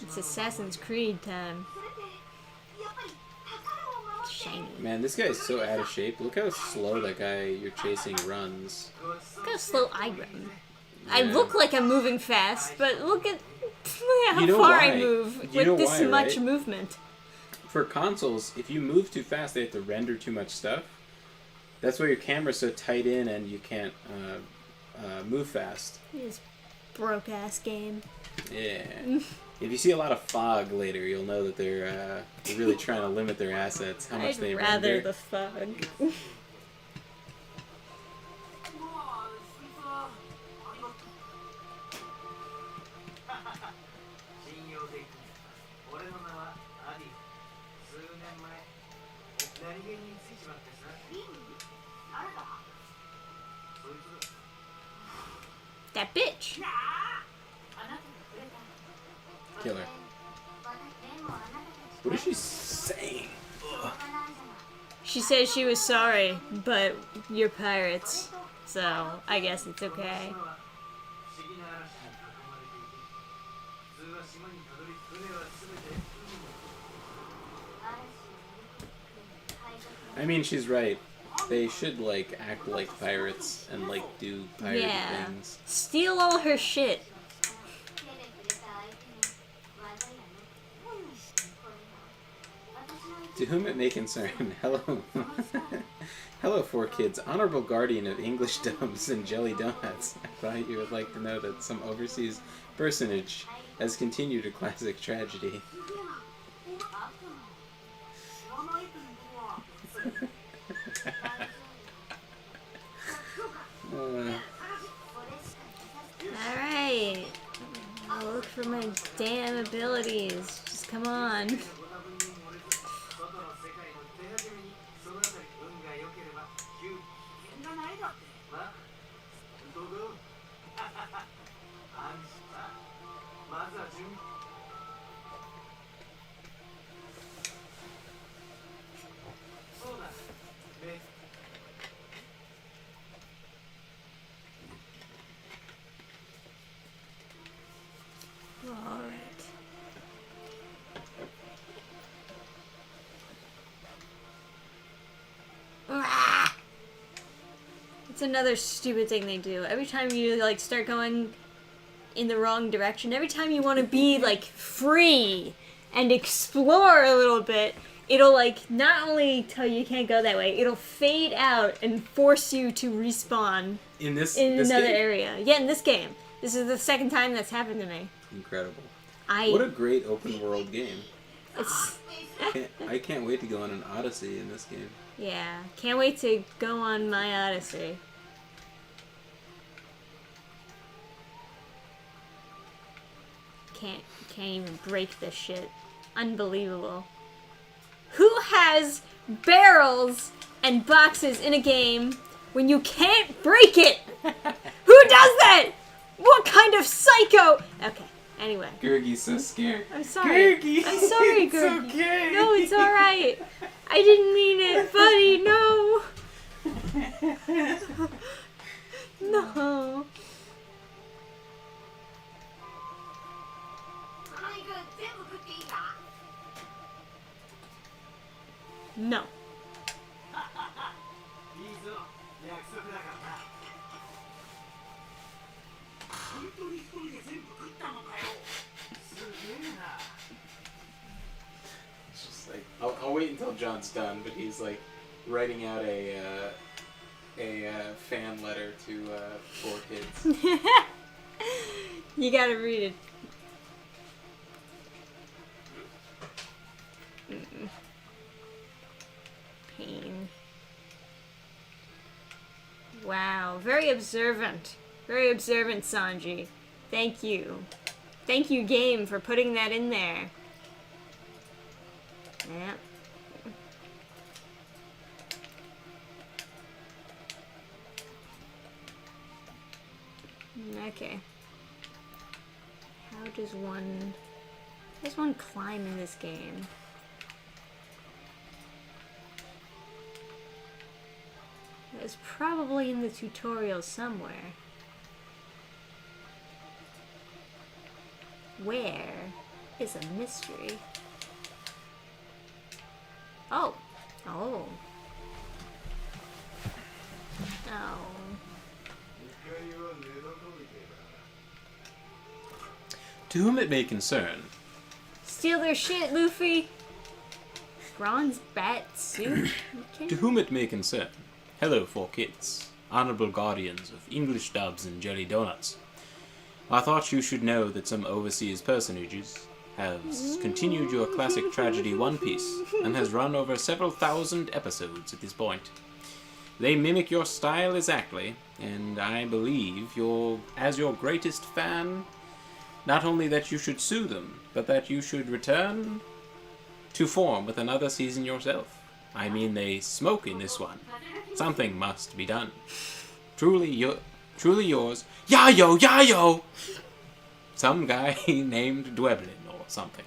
It's Assassin's Creed time. tiny. Man, this guy is so out of shape. Look how slow that guy you're chasing runs. Look how slow I run. I Yeah. look like I'm moving fast, but look at how You know far why? I move You know with this why, much right? movement. For consoles, if you move too fast, they have to render too much stuff. That's why your camera's so tight in and you can't move fast. This broke ass game. Yeah. If you see a lot of fog later, you'll know that they're really trying to limit their assets, how much I'd they rather render. the fog. 信用できない俺の名はアディ数年前何気についちまってさ誰だそいつ That bitch. Killer. What is she saying? Ugh. She says she was sorry, but you're pirates, so I guess it's okay. 不思議な嵐に囲まれていて普通は島にたどり船は全て海に I mean, she's right. They should, like, act like pirates and, like, do pirate Yeah. things. Steal all her shit. To whom it may concern, hello. Hello, 4Kids, honorable guardian of English dubs and jelly donuts. I thought you would like to know that some overseas personage has continued a classic tragedy. Alright. I'll look for my damn abilities. Just come on. 外の世界の手始めにそのあたり運が良ければ急危険がないだってまどこ安心さまずは準備そうだね Alright. Ah! It's another stupid thing they do. Every time you like start going in the wrong direction, every time you want to be like free and explore a little bit, it'll like not only tell you can't go that way, it'll fade out and force you to respawn In this another game? area. Yeah, in this game. This is the second time that's happened to me. Incredible. I What a great open world game. it's I can't wait to go on an Odyssey in this game. yeah, can't wait to go on my Odyssey. Can't even break this shit. Unbelievable. Who has barrels and boxes in a game when you can't break it? Who does that? What kind of psycho? Okay, anyway. Gurgi's so scared. I'm sorry. Gurgi! I'm sorry, It's Gurgi. okay. No, it's alright. I didn't mean it, buddy. No. No. No. いいぞ約束だからな本当に一人で全部食ったのかよすげえな It's just like I'll wait until John's done, but he's like writing out a fan letter to 4Kids. You gotta read it. Pain. Wow, very observant. Very observant, Sanji. Thank you. Thank you, game, for putting that in there. Yeah. Okay. How does one climb in this game? It's probably in the tutorial somewhere. Where is a mystery? Oh, Oh. Oh. To whom it may concern, Steal their shit, Luffy. Bronze bat suit? to whom it may concern, hello, 4Kids, honorable guardians of English dubs and jelly donuts. I thought you should know that some overseas personages have continued your classic tragedy One Piece and has run over several thousand episodes at this point. They mimic your style exactly, and I believe as your greatest fan, not only that you should sue them, but that you should return to form with another season yourself. I mean, they smoke in this one. Something must be done. Truly yours, Yayo, Yayo! Some guy named Dweblin or something.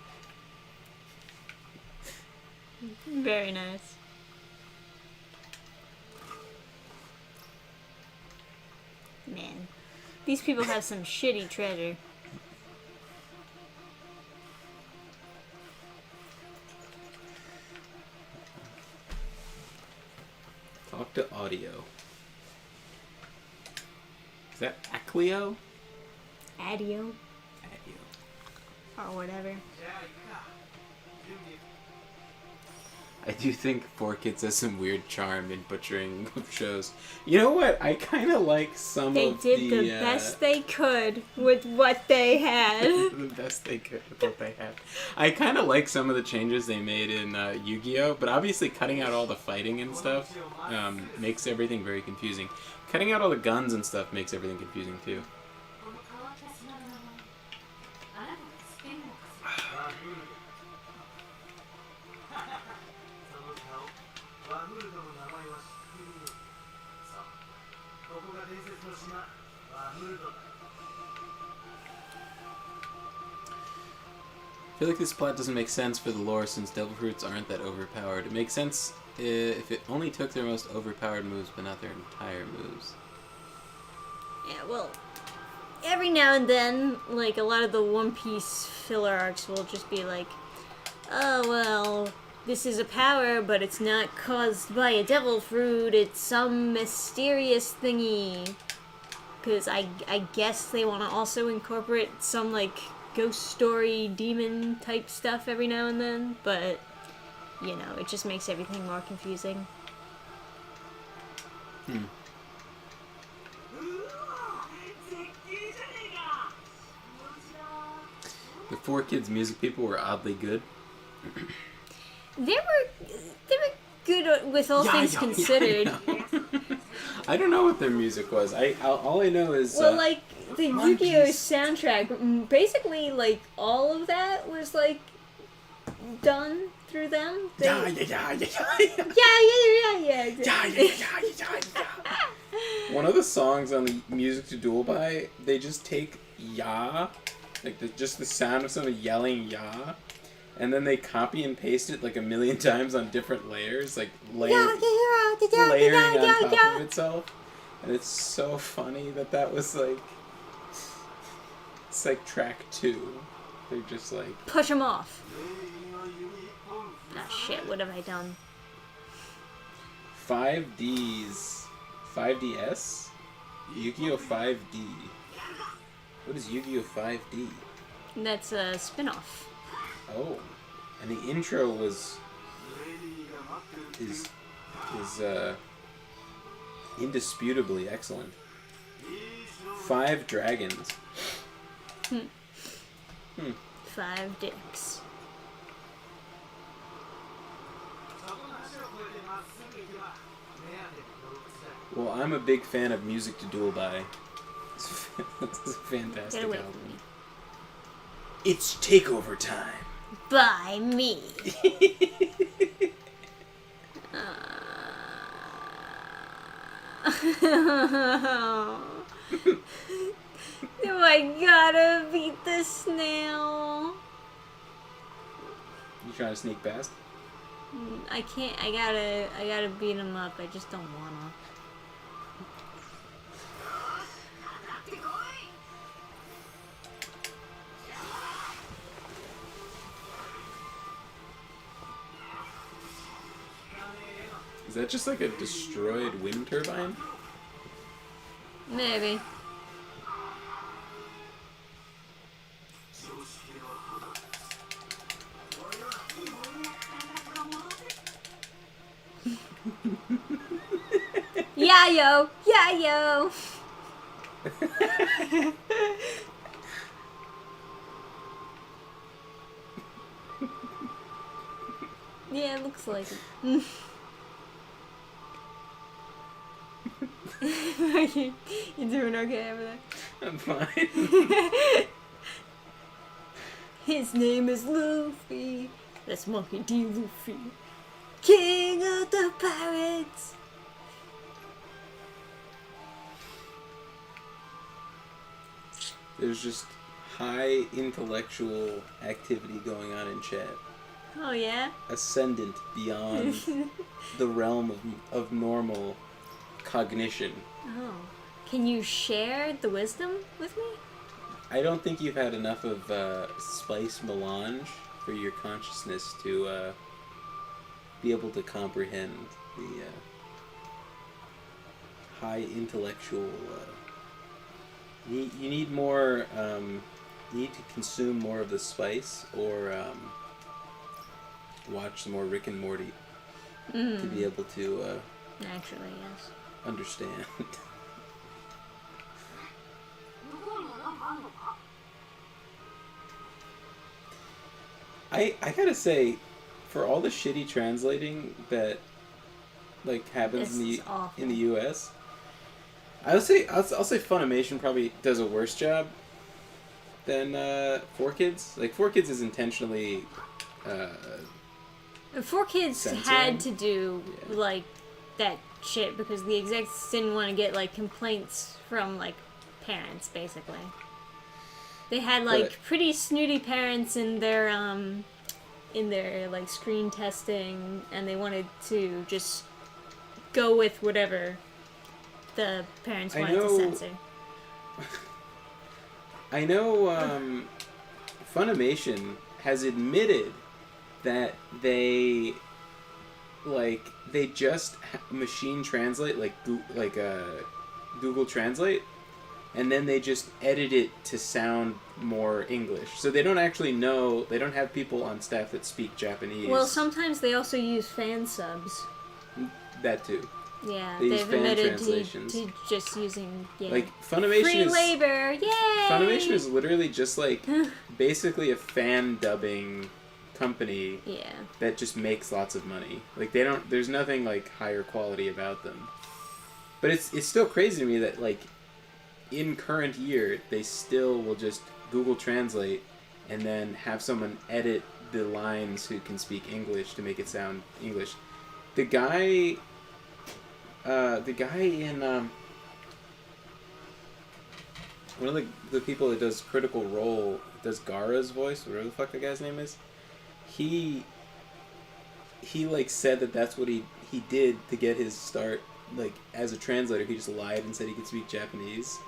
Very nice. Man, these people have some shitty treasure. Talk to audio. Is that Acleo? Adio Adio. or whatever. I do think 4Kids has some weird charm in butchering shows. You know what? I kind of like some They of did the best they could with what they had. the best they could with what they had. I kind of like some of the changes they made in Yu-Gi-Oh! But obviously cutting out all the fighting and stuff makes everything very confusing. Cutting out all the guns and stuff makes everything confusing too. I feel like this plot doesn't make sense for the lore since devil fruits aren't that overpowered. It makes sense if it only took their most overpowered moves but not their entire moves. Yeah, well, every now and then, like, a lot of the One Piece filler arcs will just be like, oh, well, this is a power, but it's not caused by a devil fruit, it's some mysterious thingy. Because I guess they want to also incorporate some, like, ghost story, demon type stuff every now and then, but, you know, it just makes everything more confusing. The 4Kids music people were oddly good. They were good with all things considered. I don't know what their music was. All I know is Well, like, the Yu-Gi-Oh! Soundtrack, basically, like, all of that was, like, done through them. yeah. One of the songs on the Music to Duel by, they just take ya, like just the sound of someone yelling ya, and then they copy and paste it like a million times on different layers, like layering on top of itself. And it's so funny that was like, it's like track 2. They're just like... Push them off. Ah, shit, what have I done? 5Ds. 5DS? Yu-Gi-Oh! 5D. What is Yu-Gi-Oh! 5D? That's a spin-off. Oh. And the intro is indisputably excellent. 5 dragons. 5 dicks. Well, I'm a big fan of Music to Duel by. It's a fantastic Get away album. from me. It's takeover time. By me. Do I gotta beat the snail? You trying to sneak past? I can't. I gotta beat him up. I just don't wanna. Is that just like a destroyed wind turbine? Maybe. Yayo! Yayo! Yeah, it looks like it. You doing okay over there? I'm fine. His name is Luffy. That's Monkey D. Luffy. King of the Pirates! There's just high intellectual activity going on in chat. Oh, yeah? Ascendant beyond the realm of normal cognition. Oh. Can you share the wisdom with me? I don't think you've had enough of spice melange for your consciousness to be able to comprehend the high intellectual. You need more. You need to consume more of the spice, or watch some more Rick and Morty to be able to Naturally, yes. understand. I gotta say, for all the shitty translating that like happens in the U.S., I'll say Funimation probably does a worse job than 4Kids. Like 4Kids is intentionally. 4Kids censoring. had to do like that shit because the execs didn't want to get like complaints from like parents, basically. They had like pretty snooty parents in their like screen testing, and they wanted to just go with whatever the parents wanted to censor. I know Funimation has admitted that they just machine translate like Google Translate, and then they just edit it to sound more English. So they don't actually know. They don't have people on staff that speak Japanese. Well, sometimes they also use fan subs. That too. Yeah, They use they've fan admitted translations. to just using Like Funimation free labor. Yay! Funimation is literally just like basically a fan dubbing company that just makes lots of money. Like they don't. There's nothing like higher quality about them. But it's still crazy to me that like in current year they still will just Google Translate and then have someone edit the lines who can speak English to make it sound English. The guy in one of the people that does Critical Role, does Gaara's voice, whatever the fuck the guy's name is, he like said that's what he did to get his start, like as a translator. He just lied and said he could speak Japanese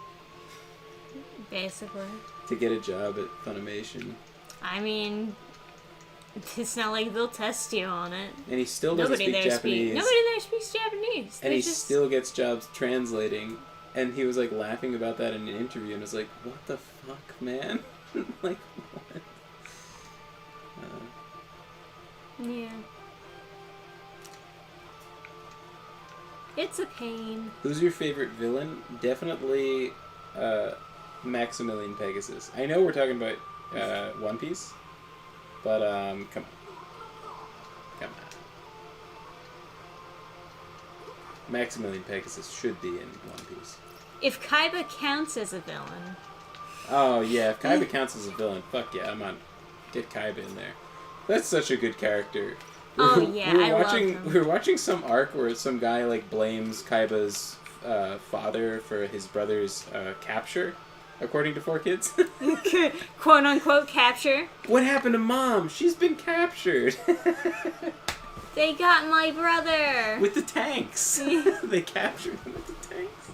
basically to get a job at Funimation. I mean, it's not like they'll test you on it. And he still doesn't speak Japanese. Nobody there speaks Japanese. And he still gets jobs translating. And he was like laughing about that in an interview, and was like, "What the fuck, man? Like what?" Yeah. It's a pain. Who's your favorite villain? Definitely Maximilian Pegasus. I know we're talking about One Piece, but come on. Maximilian Pegasus should be in One Piece. If Kaiba counts as a villain. Oh yeah, if Kaiba counts as a villain, fuck yeah, I'm on. Get Kaiba in there. That's such a good character. Oh yeah, I love him. We were watching some arc where some guy like blames Kaiba's father for his brother's capture, according to 4Kids. Quote unquote capture. What happened to Mom? She's been captured. They got my brother with the tanks. They captured him with the tanks.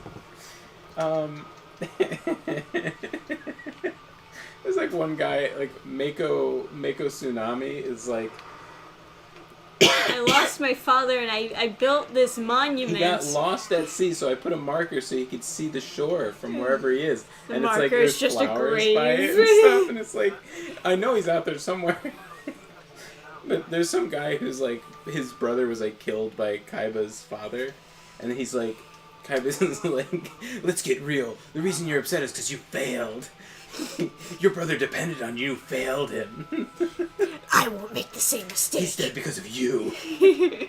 There's like one guy, like Mako Tsunami is like I lost my father, and I built this monument. He got lost at sea, so I put a marker so he could see the shore from wherever he is. The and it's marker like is there's just a flowers grave. by it and stuff, and it's like, I know he's out there somewhere. But there's some guy who's like, his brother was like killed by Kaiba's father, and he's like, Kaiba's like, let's get real. The reason you're upset is because you failed. Your brother depended on you, failed him. I won't make the same mistake. He's dead because of you. It's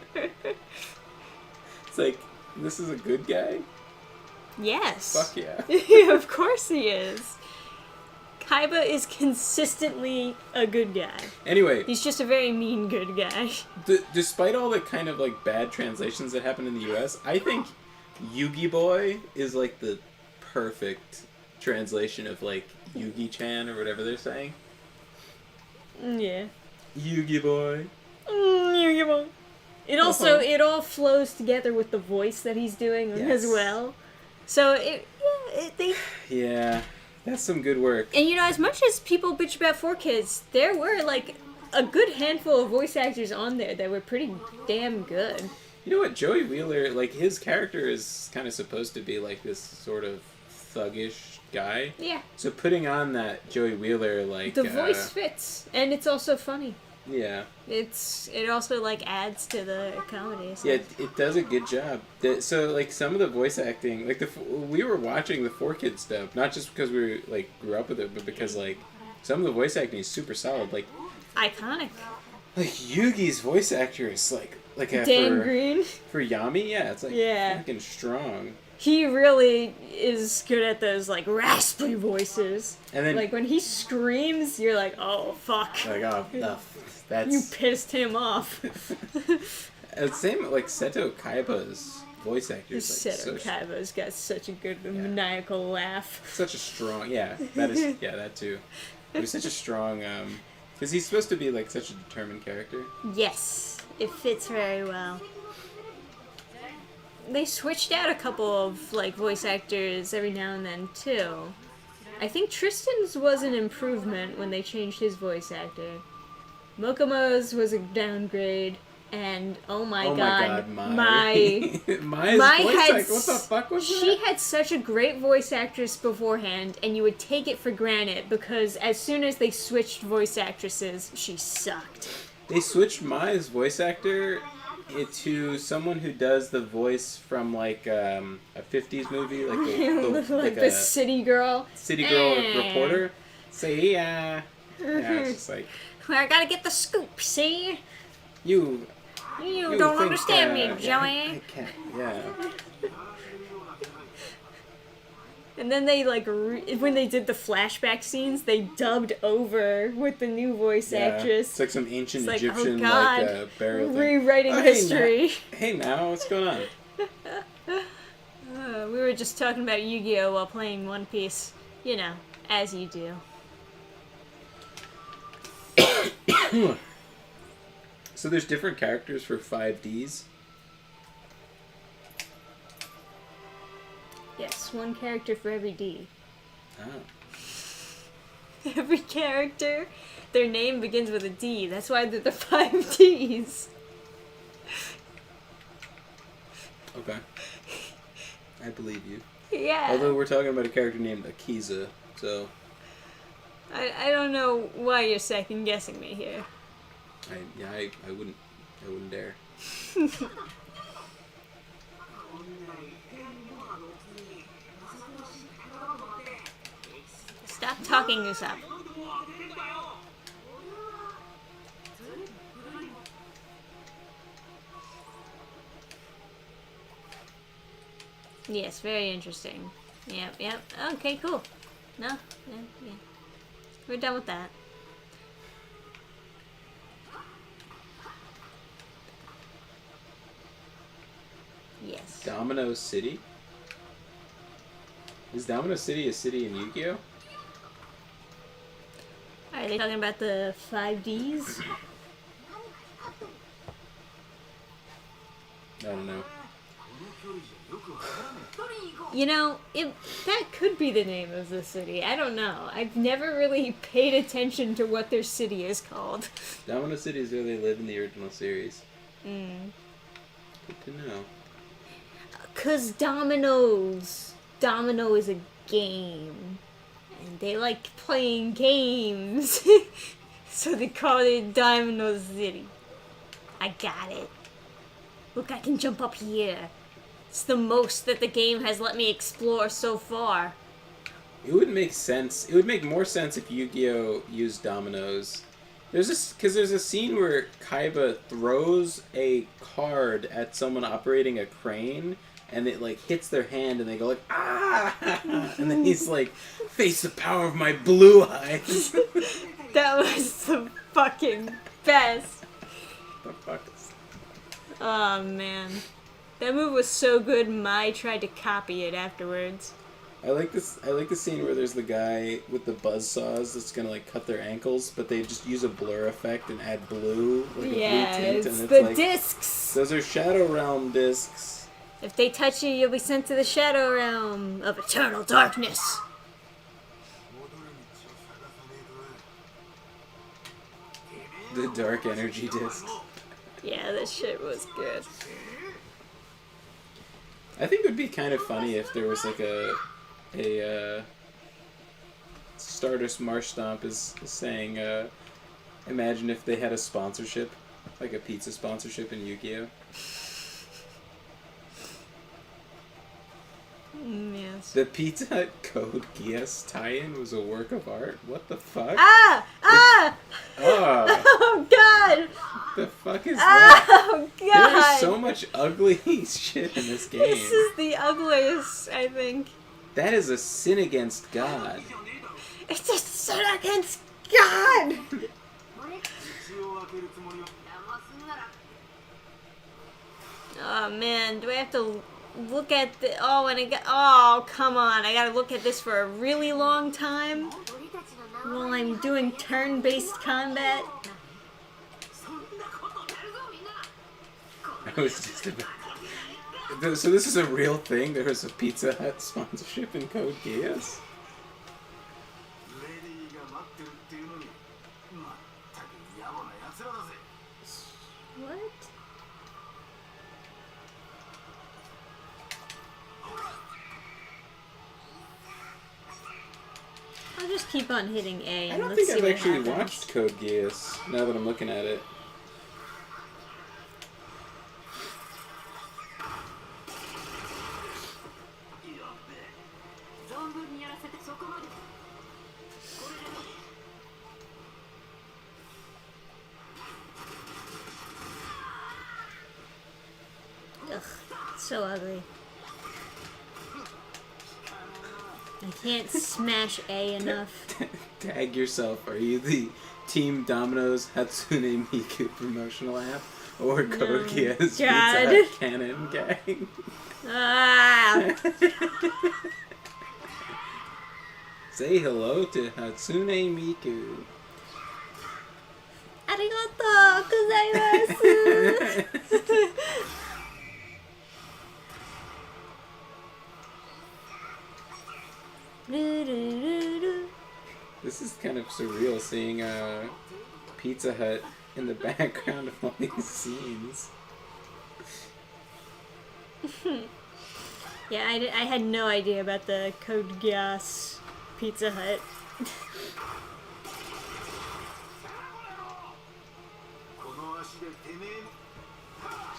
like, this is a good guy? Yes. Fuck yeah. Of course he is. Kaiba is consistently a good guy. Anyway, He's just a very mean good guy. despite all the kind of like bad translations that happen in the US, I think Yugi Boy is like the perfect translation of like Yugi-chan or whatever they're saying. Yeah. Yugi Boy. It also, it all flows together with the voice that he's doing as Yes. well. So they... Yeah, that's some good work. And you know, as much as people bitch about 4Kids, there were like a good handful of voice actors on there that were pretty damn good. You know what, Joey Wheeler, like his character is kind of supposed to be like this sort of thuggish guy. Yeah. So putting on that Joey Wheeler like The voice fits, and it's also funny. Yeah. It also like adds to the comedy. So. Yeah, it does a good job. So like some of the voice acting, like we were watching the 4Kids stuff, not just because we like grew up with it, but because like some of the voice acting is super solid. Like Iconic. Like Yugi's voice actor is like Dan Green. For Yami, yeah, it's like fucking strong. He really is good at those like raspy voices. And then like when he screams, you're like, oh fuck. Like that's you pissed him off. Same like Seto Kaiba's voice actor. Seto Kaiba's got such a good maniacal laugh. Such a strong, that too. It was such a strong, because he's supposed to be like such a determined character. Yes, it fits very well. They switched out a couple of like voice actors every now and then too. I think Tristan's was an improvement when they changed his voice actor. Mokomo's was a downgrade, and oh my god, Mai what the fuck was that? She had such a great voice actress beforehand, and you would take it for granted because as soon as they switched voice actresses, she sucked. They switched Mai's voice actor to someone who does the voice from like a 50s movie, like the city girl reporter. See ya. Yeah, it's just like, I gotta get the scoop. See, you don't think, understand me, Joey. I can't. Yeah. And then they like when they did the flashback scenes, they dubbed over with the new voice actress. It's like some ancient like, Egyptian oh God, like burial thing. Rewriting history. Hey now, what's going on? We were just talking about Yu-Gi-Oh while playing One Piece. You know, as you do. So there's different characters for 5Ds. Yes, one character for every D. Oh. Every character, their name begins with a D. That's why they're the 5 Ds. Okay. I believe you. Yeah. Although we're talking about a character named Akiza, so... I don't know why you're second guessing me here. I wouldn't dare. Stop talking this up. Yes, very interesting. Yep. Okay, cool. No? Yeah. We're done with that. Yes. Domino City? Is Domino City a city in Yu-Gi-Oh? Are they talking about the 5Ds? I don't know. You know, that could be the name of the city. I don't know. I've never really paid attention to what their city is called. Domino City is where they live in the original series. Good to know. 'Cause Domino is a game. And they like playing games. So they call it Domino City. I got it. Look, I can jump up here. It's the most that the game has let me explore so far. It would make sense. It would make more sense if Yu-Gi-Oh! Used dominoes. There's a scene where Kaiba throws a card at someone operating a crane, and it like hits their hand, and they go like ah, and then he's like, face the power of my blue eyes. That was the fucking best. The fuck is... Oh man, that move was so good. Mai tried to copy it afterwards. I like this. I like the scene where there's the guy with the buzz saws that's gonna like cut their ankles, but they just use a blur effect and add blue, like a blue tint, It's and it's the like discs. those are Shadow Realm discs. If they touch you, you'll be sent to the Shadow Realm of eternal darkness. The dark energy discs. Yeah, this shit was good. I think it would be kind of funny if there was like a Stardust Marsh Stomp is saying, imagine if they had a sponsorship, like a pizza sponsorship in Yu-Gi-Oh! Yes. The Pizza Hut Code Geass tie-in was a work of art? What the fuck? Ah! Ah! Oh, Oh god! the fuck is that? Oh god! There's so much ugly shit in this game. This is the ugliest, I think. That is a sin against God. It's a sin against God! Oh man, do I have to look at the... Oh, come on. I gotta look at this for a really long time while I'm doing turn-based combat. I was just about... So this is a real thing? There was a Pizza Hut sponsorship in Code Geass? What? I'll just keep on hitting A and I don't let's think see I've what actually happens. watched Code Geass, now that I'm looking at it. Ugh, so ugly. I can't smash A enough. Tag yourself. Are you the Team Domino's Hatsune Miku promotional app? Or Code Geass Pizza God. Hut Canon Gang? Ah! Say hello to Hatsune Miku. Arigato gozaimasu! This is kind of surreal seeing Pizza Hut in the background of all these scenes. Yeah, I had no idea about the Code Geass Pizza Hut.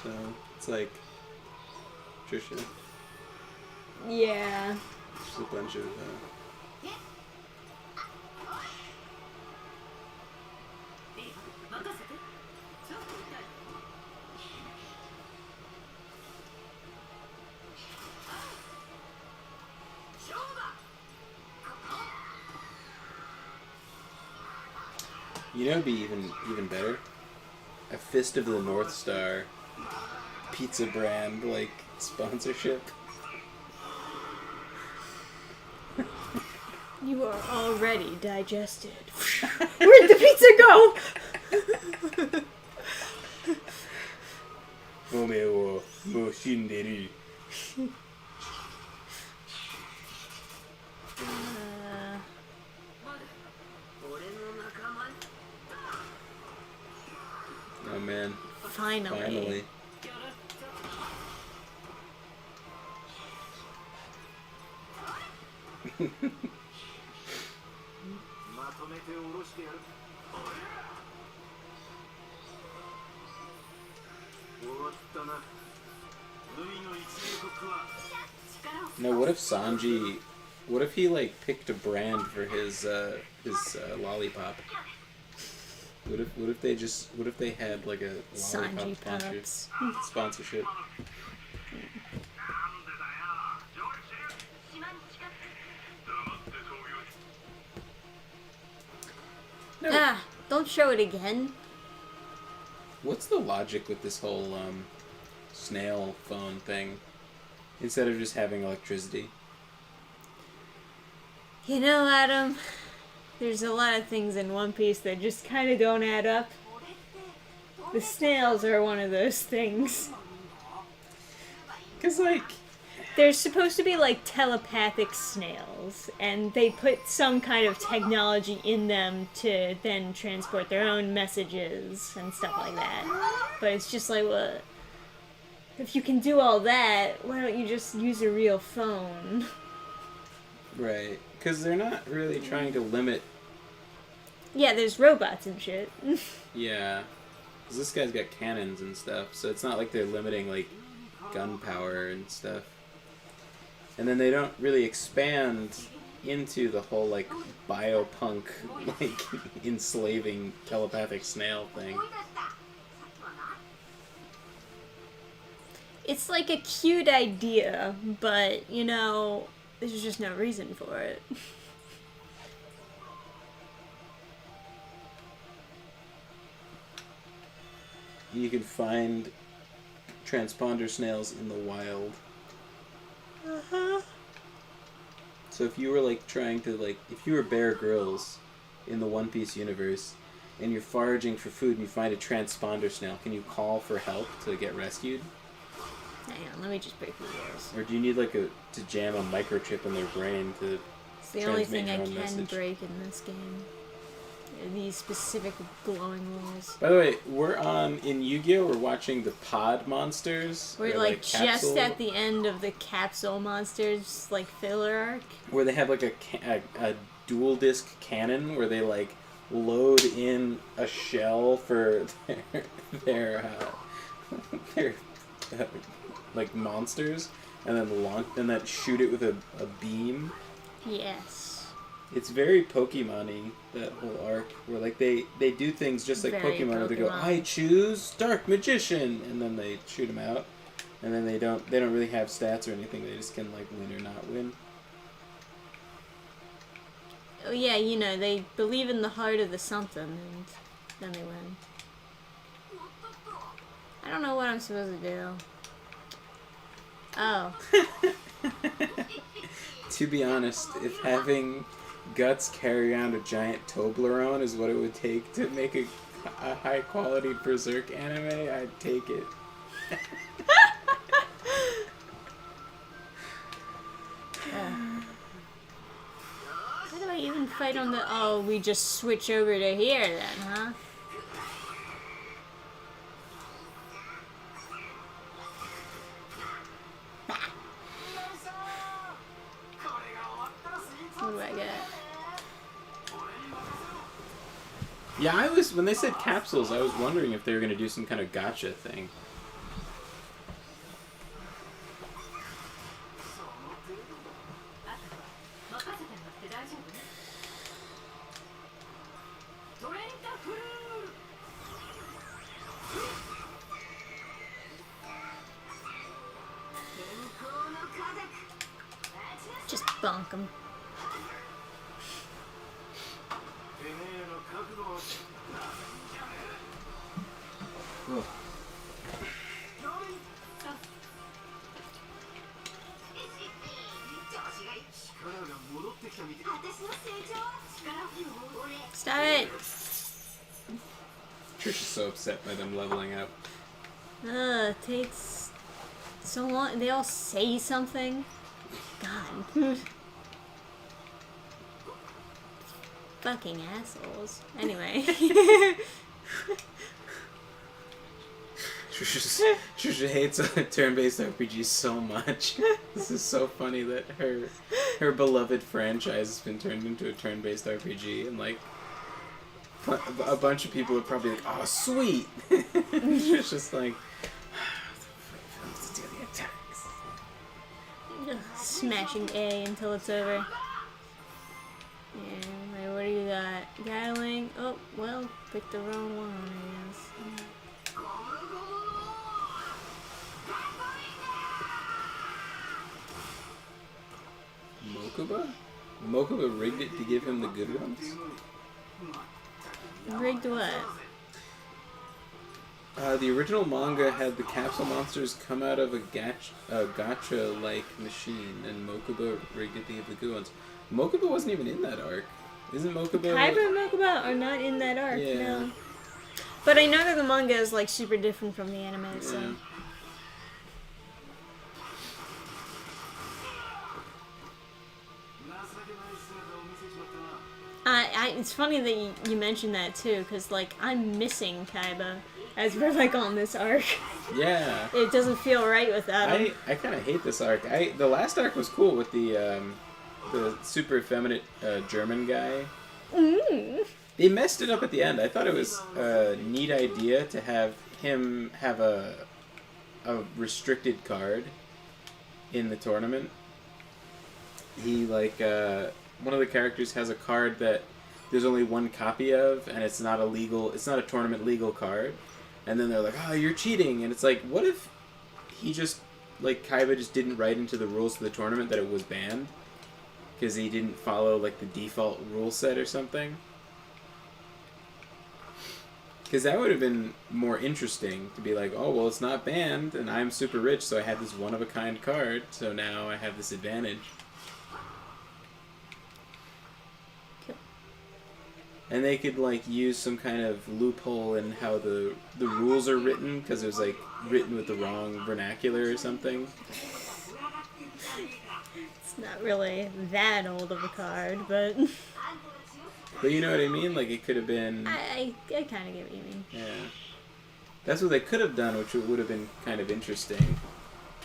So it's like Trisha. Yeah. Just a bunch of you know, it'd be even better. A Fist of the North Star pizza brand like sponsorship. You are already digested. Where'd the pizza go? おめえはもう死んでる。Oh man. Finally. まとめて下ろしてやる。終わったな。ルイの一流国は No, what if Sanji? What if he like picked a brand for his lollipop? What if they had like a Sanji lollipop Pops. sponsorship? No. Ah, don't show it again. What's the logic with this whole snail phone thing? Instead of just having electricity. You know, Adam, there's a lot of things in One Piece that just kind of don't add up. The snails are one of those things. Cause like, There's supposed to be like telepathic snails, and they put some kind of technology in them to then transport their own messages and stuff like that. But it's just like, well, if you can do all that, why don't you just use a real phone? right? Because they're not really trying to limit. Yeah, there's robots and shit. Yeah. Because this guy's got cannons and stuff, so it's not like they're limiting like gunpowder and stuff. And then they don't really expand into the whole like biopunk like enslaving telepathic snail thing. It's like a cute idea, but, you know, there's just no reason for it. You can find transponder snails in the wild. So if you were like trying to like, if you were Bear Grylls in the One Piece universe, and you're foraging for food and you find a transponder snail, can you call for help to get rescued? Hang on, let me just break the ears. Or do you need like to jam a microchip in their brain to It's the only transmit thing I your can own message? break in this game. These specific glowing walls. By the way, we're in Yu-Gi-Oh! We're watching the Pod Monsters. We're or, like just capsule, at the end of the Capsule Monsters like filler arc. where they have like a dual disc cannon where they like load in a shell for their like monsters, and then launch and then shoot it with a beam. Yes. It's very Pokemon-y, that whole arc, where like they do things just like Very Pokemon, where they go, Pokemon. I choose Dark Magician, and then they shoot him out, and then they don't really have stats or anything. They just can like win or not win. Oh yeah, you know, they believe in the heart of the something, and then they win. I don't know what I'm supposed to do. Oh. To be honest, if having Guts carry around a giant Toblerone is what it would take to make a high quality Berserk anime, I'd take it. How do I even fight on the... Oh, we just switch over to here then, huh? What do I get? Yeah, when they said capsules, I was wondering if they were going to do some kind of gotcha thing. Just bonk him. てめえの覚悟を知った Ugh. 力が戻ってきたみたい。 Stop it! Trish is so upset by them leveling up. It takes so long. They all say something. God. Fucking assholes. Anyway. Shusha hates turn-based RPGs so much. This is so funny that her beloved franchise has been turned into a turn-based RPG, and like a bunch of people are probably like, "Oh, sweet." It's just like smashing A until it's over. Yeah, wait, what do you got? Gatling? Oh, well, picked the wrong one, I guess. Mokuba? Mokuba rigged it to give him the good ones? Rigged what? The original manga had the capsule monsters come out of a gacha-like machine, and Mokuba rigged it to give the good ones. Mokuba wasn't even in that arc. Isn't Mokuba... Kaiba and Mokuba are not in that arc, Yeah. no. But I know that the manga is like super different from the anime, so... Yeah. It's funny that you mentioned that too, because like I'm missing Kaiba as we're like on this arc. Yeah. It doesn't feel right without him. I kind of hate this arc. The last arc was cool with the super effeminate German guy. Mm. They messed it up at the end. I thought it was a neat idea to have him have a restricted card in the tournament. He like one of the characters has a card that there's only one copy of, and it's not a tournament legal card. And then they're like, "Oh, you're cheating!" And it's like, what if he just like Kaiba just didn't write into the rules of the tournament that it was banned because he didn't follow like the default rule set or something? Because that would have been more interesting to be like, oh, well, it's not banned, and I'm super rich, so I have this one-of-a-kind card, so now I have this advantage. And they could, like, use some kind of loophole in how the rules are written, because it was, like, written with the wrong vernacular or something. It's not really that old of a card, but... But you know what I mean? Like, it could have been... I kind of get what you mean. Yeah. That's what they could have done, which would have been kind of interesting.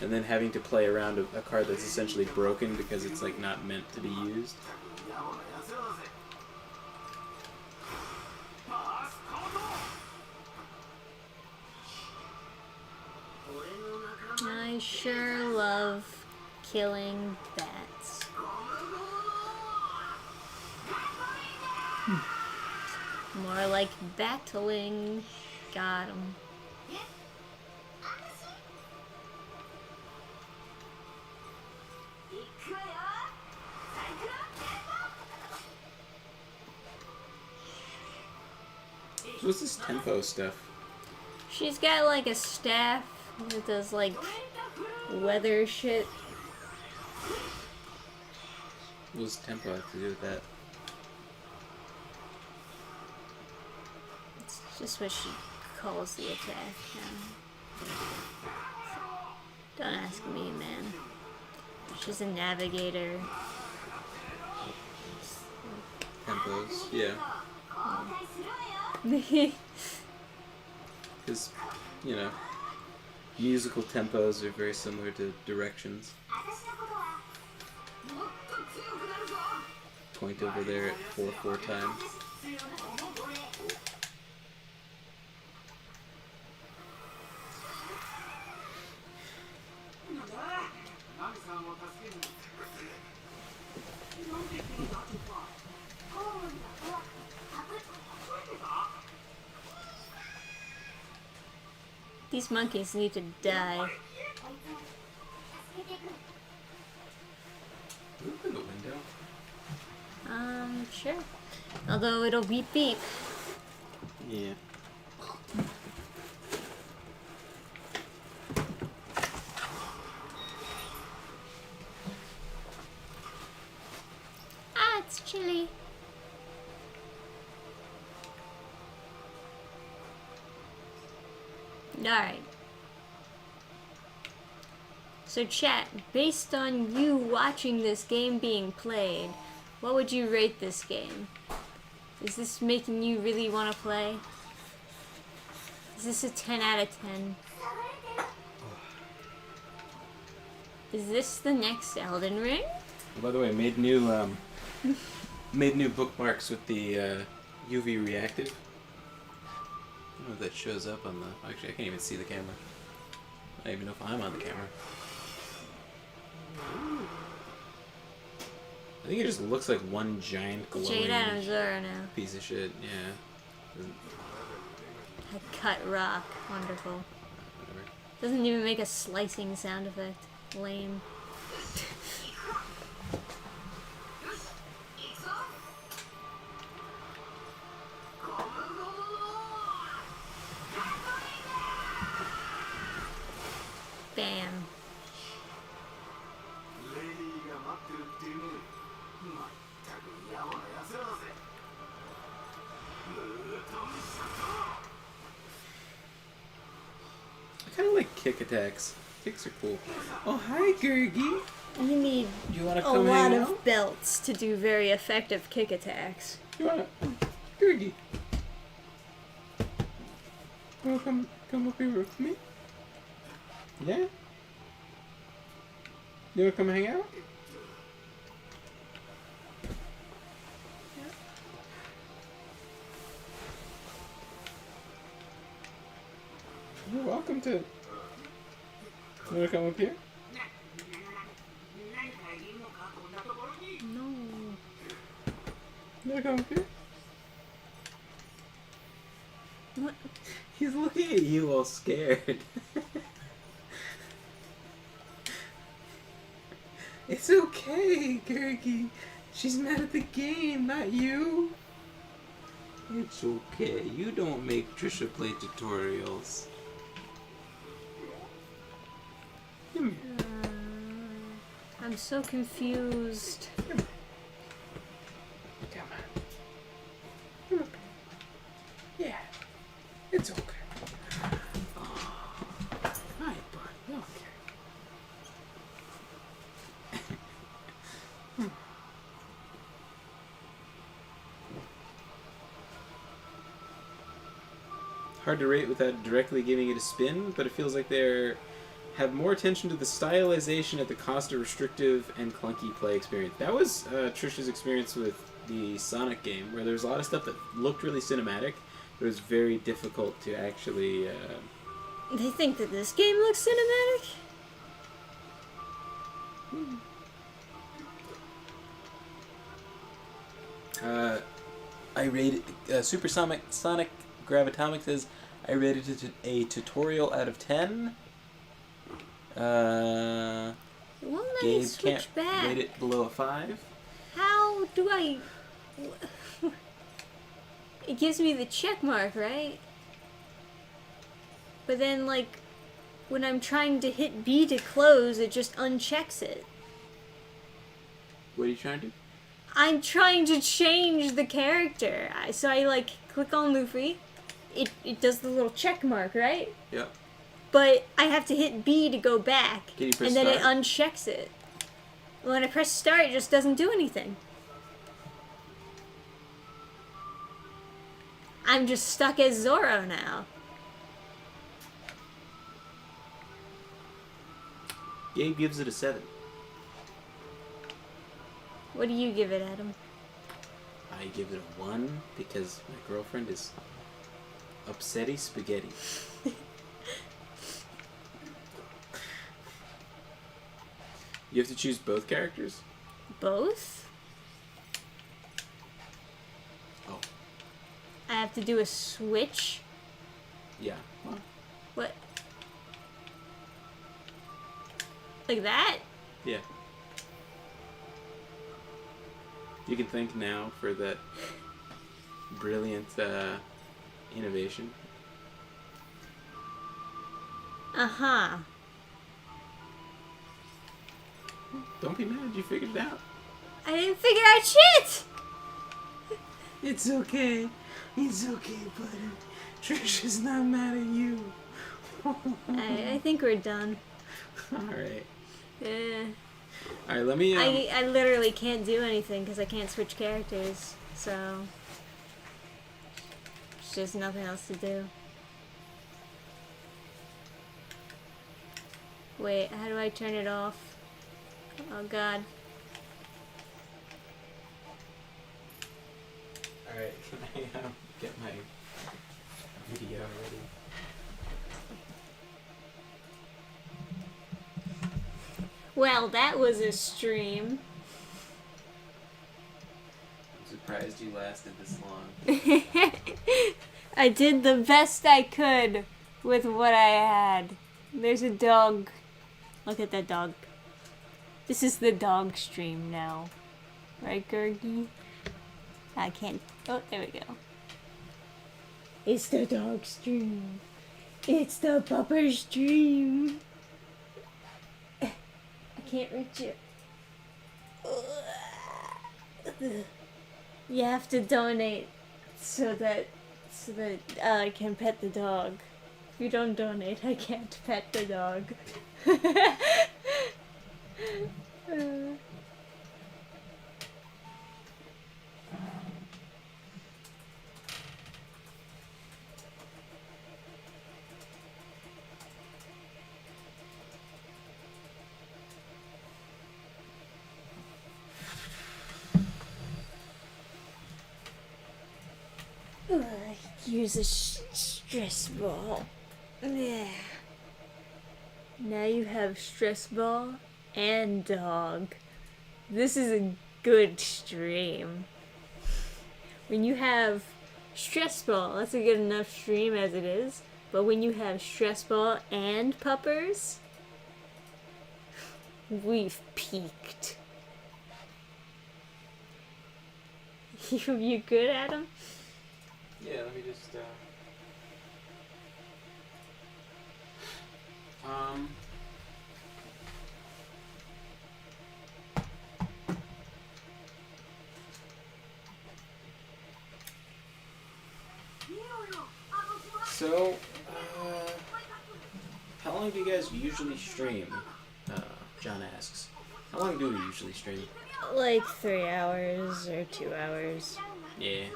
And then having to play around a card that's essentially broken because it's, like, not meant to be used. I sure love killing bats. More like battling. Got 'em. What's this tempo stuff? She's got like a staff that does like weather shit. What does tempo have to do with that? It's just what she calls the attack. Don't ask me, man. She's a navigator. Tempos, yeah. Because, you know, musical tempos are very similar to directions. Point over there at 4 times. These monkeys need to die. Open the window. Sure. Although it'll beep beep. Yeah. Ah, it's chilly. Alright. So chat, based on you watching this game being played, what would you rate this game? Is this making you really want to play? Is this a 10 out of 10? Is this the next Elden Ring? By the way, made new bookmarks with the UV reactive. I don't know if that shows up on the. Actually, I can't even see the camera. I don't even know if I'm on the camera. I think it just looks like one giant glowing Jade Adams Zora now. piece of shit. Yeah. A cut rock. Wonderful. Whatever. Doesn't even make a slicing sound effect. Lame. Bam. レディーが待ってるっていうのにまったくやわなやつらだぜ。ムートンシャト I kind of like kick attacks. Kicks are cool. Oh, hi, Gurgi. You need You want to a come lot hang of out? belts to do very effective kick attacks. You want to... Gurgi. You want to come up here with me? Yeah? You want to come hang out? You're welcome to. You want to come up here? 何かいるのかこんなところに。 No. You want to come up here? What? He's looking at you all scared. It's okay, Gurgi. She's mad at the game, not you. It's okay. You don't make Trisha play tutorials. Come here. I'm so confused. Come on. Come up here. Yeah. It's okay. Oh. Hi, bud. Okay. Hard to rate without directly giving it a spin, but it feels like they're have more attention to the stylization at the cost of restrictive and clunky play experience. That was Trisha's experience with the Sonic game, where there was a lot of stuff that looked really cinematic, but it was very difficult to actually... They think that this game looks cinematic? I rated... Supersonic Sonic Gravitomic says, I rated it a tutorial out of 10. It won't let me Gabe switch can't back. rate it below a 5. How do I... It gives me the check mark, right? But then, like, when I'm trying to hit B to close, it just unchecks it. What are you trying to do? I'm trying to change the character. So I, like, click on Luffy. It does the little check mark, right? Yep. But I have to hit B to go back. Can you press and then start? it unchecks it. When I press start, it just doesn't do anything. I'm just stuck as Zoro now. Gabe gives it a 7. What do you give it, Adam? I give it a 1 because my girlfriend is upsetty spaghetti. You have to choose both characters? Both? Oh. I have to do a switch? Yeah. Well, What? Like that? yeah. You can thank now for that brilliant innovation. Uh-huh. Don't be mad, you figured it out. I didn't figure out shit! It's okay. It's okay, buddy. Trisha's not mad at you. I think we're done. Alright. Eh. Alright, let me... I literally can't do anything because I can't switch characters, so... There's just nothing else to do. Wait, how do I turn it off? Oh god. Alright, can I get my video ready? Well, that was a stream. I'm surprised you lasted this long. I did the best I could with what I had. There's a dog. Look at that dog. This is the dog stream now. Right, Gergie? I can't. Oh, there we go. It's the dog stream. It's the pupper stream. I can't reach it. You have to donate so that I can pet the dog. If you don't donate, I can't pet the dog. Use a stress ball. Yeah. Now you have stress ball and dog. This is a good stream. When you have stress ball, that's a good enough stream as it is. But when you have stress ball and puppers, we've peaked. You good, Adam? Yeah, let me just, So, how long do you guys usually stream? John asks. How long do we usually stream? Like 3 hours or 2 hours. Yeah.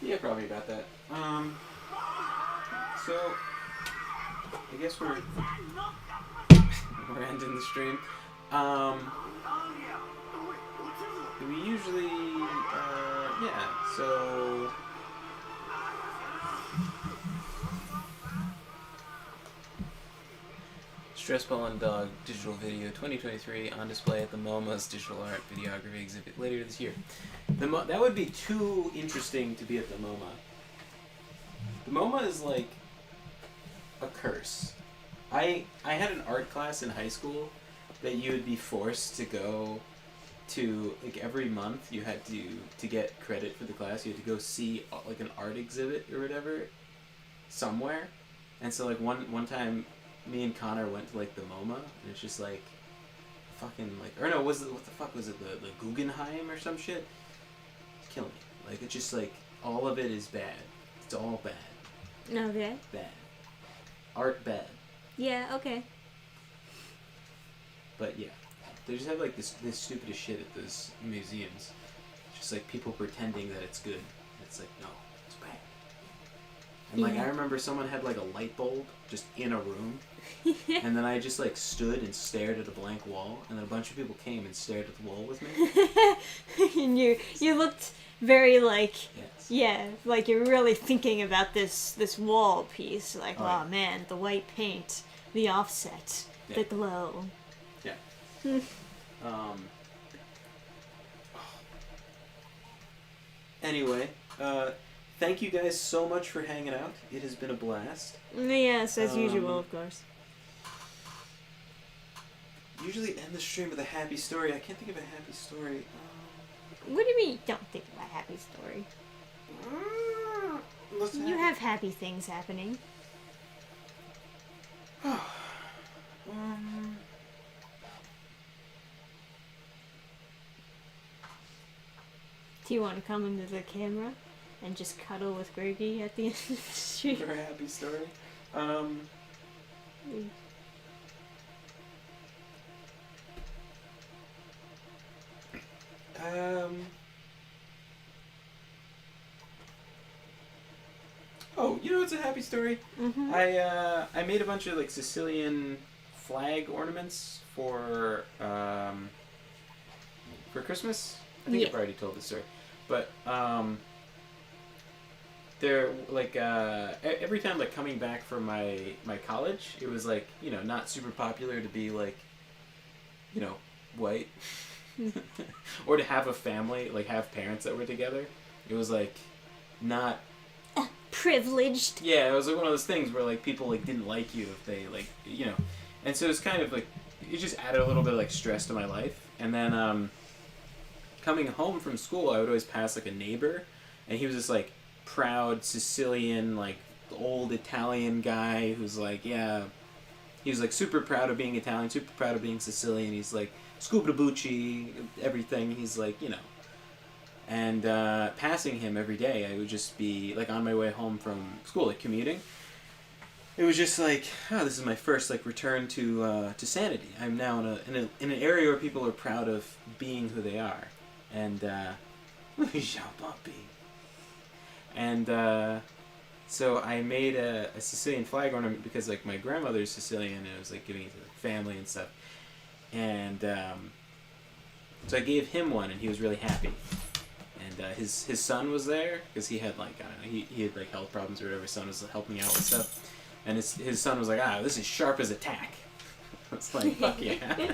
Yeah, probably about that. So, I guess we're ending the stream. We usually, yeah, so... Stress Ball and Dog Digital Video 2023 on display at the MoMA's Digital Art Videography exhibit later this year. That would be too interesting to be at the MoMA. The MoMA is like a curse. I had an art class in high school that you would be forced to go to, like, every month you had to get credit for the class, you had to go see like an art exhibit or whatever somewhere. And so like one time me and Connor went to like the MoMA, and it's just like fucking like, or no, what the fuck was it, the Guggenheim or some shit? It's killing me. Like, it's just like all of it is bad. It's all bad. Okay. Bad. Art bad. Yeah, okay. But yeah, they just have like this stupidest shit at those museums. Just like people pretending that it's good. It's like, no, it's bad. And like, I remember someone had like a light bulb just in a room, and then I just like stood and stared at a blank wall, and then a bunch of people came and stared at the wall with me. And you looked very like, Yes. yeah, like you're really thinking about this wall piece. Like, Oh, oh yeah. man, the white paint, the offset, Yeah. the glow. Yeah. Anyway, thank you guys so much for hanging out. It has been a blast. Yes, as usual, of course. Usually end the stream with a happy story. I can't think of a happy story. What do you mean you don't think of a happy story? Let's You have happy things happening. Do you want to come into the camera and just cuddle with Greggy at the end of the stream? For a happy story. Oh, You know, it's a happy story. Mm-hmm. I made a bunch of like Sicilian flag ornaments for Christmas. I think I've already told this story, but they're like every time like coming back from my college, it was like, you know, not super popular to be like, you know, white or to have a family, like have parents that were together. It was like not Privileged. yeah, it was like one of those things where like people like didn't like you if they like, you know, and so it's kind of like it just added a little bit of like stress to my life. And then coming home from school, I would always pass like a neighbor, and he was this like proud Sicilian, like old Italian guy who's like, yeah, he was like super proud of being Italian, super proud of being Sicilian. He's like scuba bucci, everything. He's like, you know. And passing him every day, I would just be like on my way home from school, like commuting. It was just like, oh, this is my first like return to sanity. I'm now in an area where people are proud of being who they are, and and so I made a Sicilian flag ornament because like my grandmother's Sicilian, and I was like giving it to the family and stuff, and so I gave him one, and he was really happy. And his son was there because he had like, I don't know, he had like health problems or whatever. His son was helping out with stuff, and his son was like, this is sharp as a tack. It's like, fuck yeah.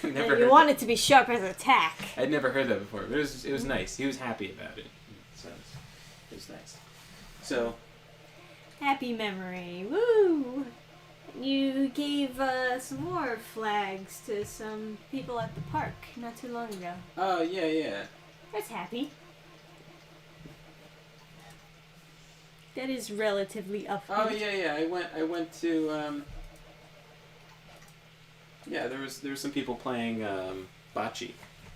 You want it to be sharp as a tack. I'd never heard that before, but it was nice. He was happy about it, so it was nice. So Happy memory. Woo! You gave some more flags to some people at the park not too long ago. oh yeah. That's happy. That is relatively upbeat. Oh yeah. I went to yeah. There was some people playing bocce, a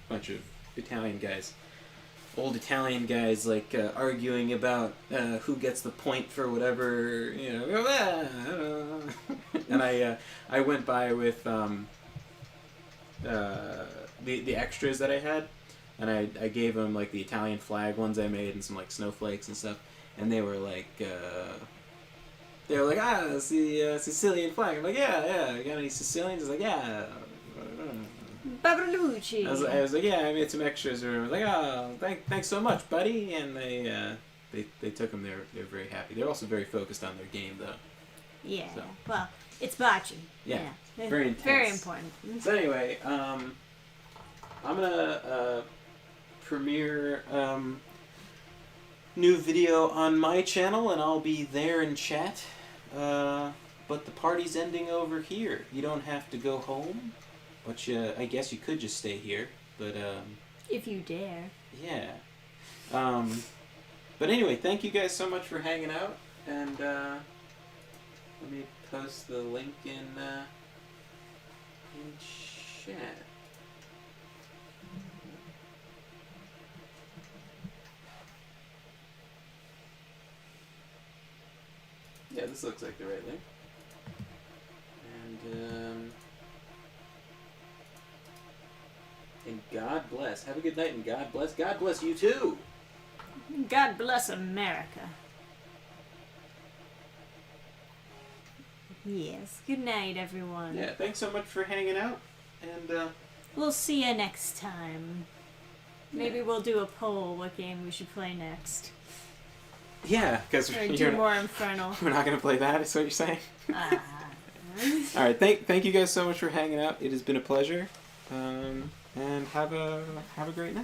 bunch of Italian guys, old Italian guys, like arguing about who gets the point for whatever, you know. And I went by with the extras that I had, and I gave them like the Italian flag ones I made and some like snowflakes and stuff. And they were like, it's the Sicilian flag. I'm like, yeah. You got any Sicilians? I was like, yeah. Babalucci. I was like, yeah, I made some extras. Or I was like, thanks so much, buddy. And they took them. They were very happy. They're also very focused on their game, though. Yeah. So. Well, it's bocce. Yeah. Very intense. Very important. So anyway, I'm gonna premiere new video on my channel, and I'll be there in chat. But the party's ending over here. You don't have to go home, but I guess you could just stay here. But if you dare. Yeah. But anyway, thank you guys so much for hanging out, and let me post the link in chat. Yeah, this looks like the right link. And God bless. Have a good night, and God bless. God bless you too. God bless America. Yes. Good night, everyone. Yeah, thanks so much for hanging out, and we'll see you next time. Maybe we'll do a poll what game we should play next. yeah, because Or do more Infernal. we're not gonna play that. Is what you're saying? Ah. All right, thank you guys so much for hanging out. It has been a pleasure, and have a great night.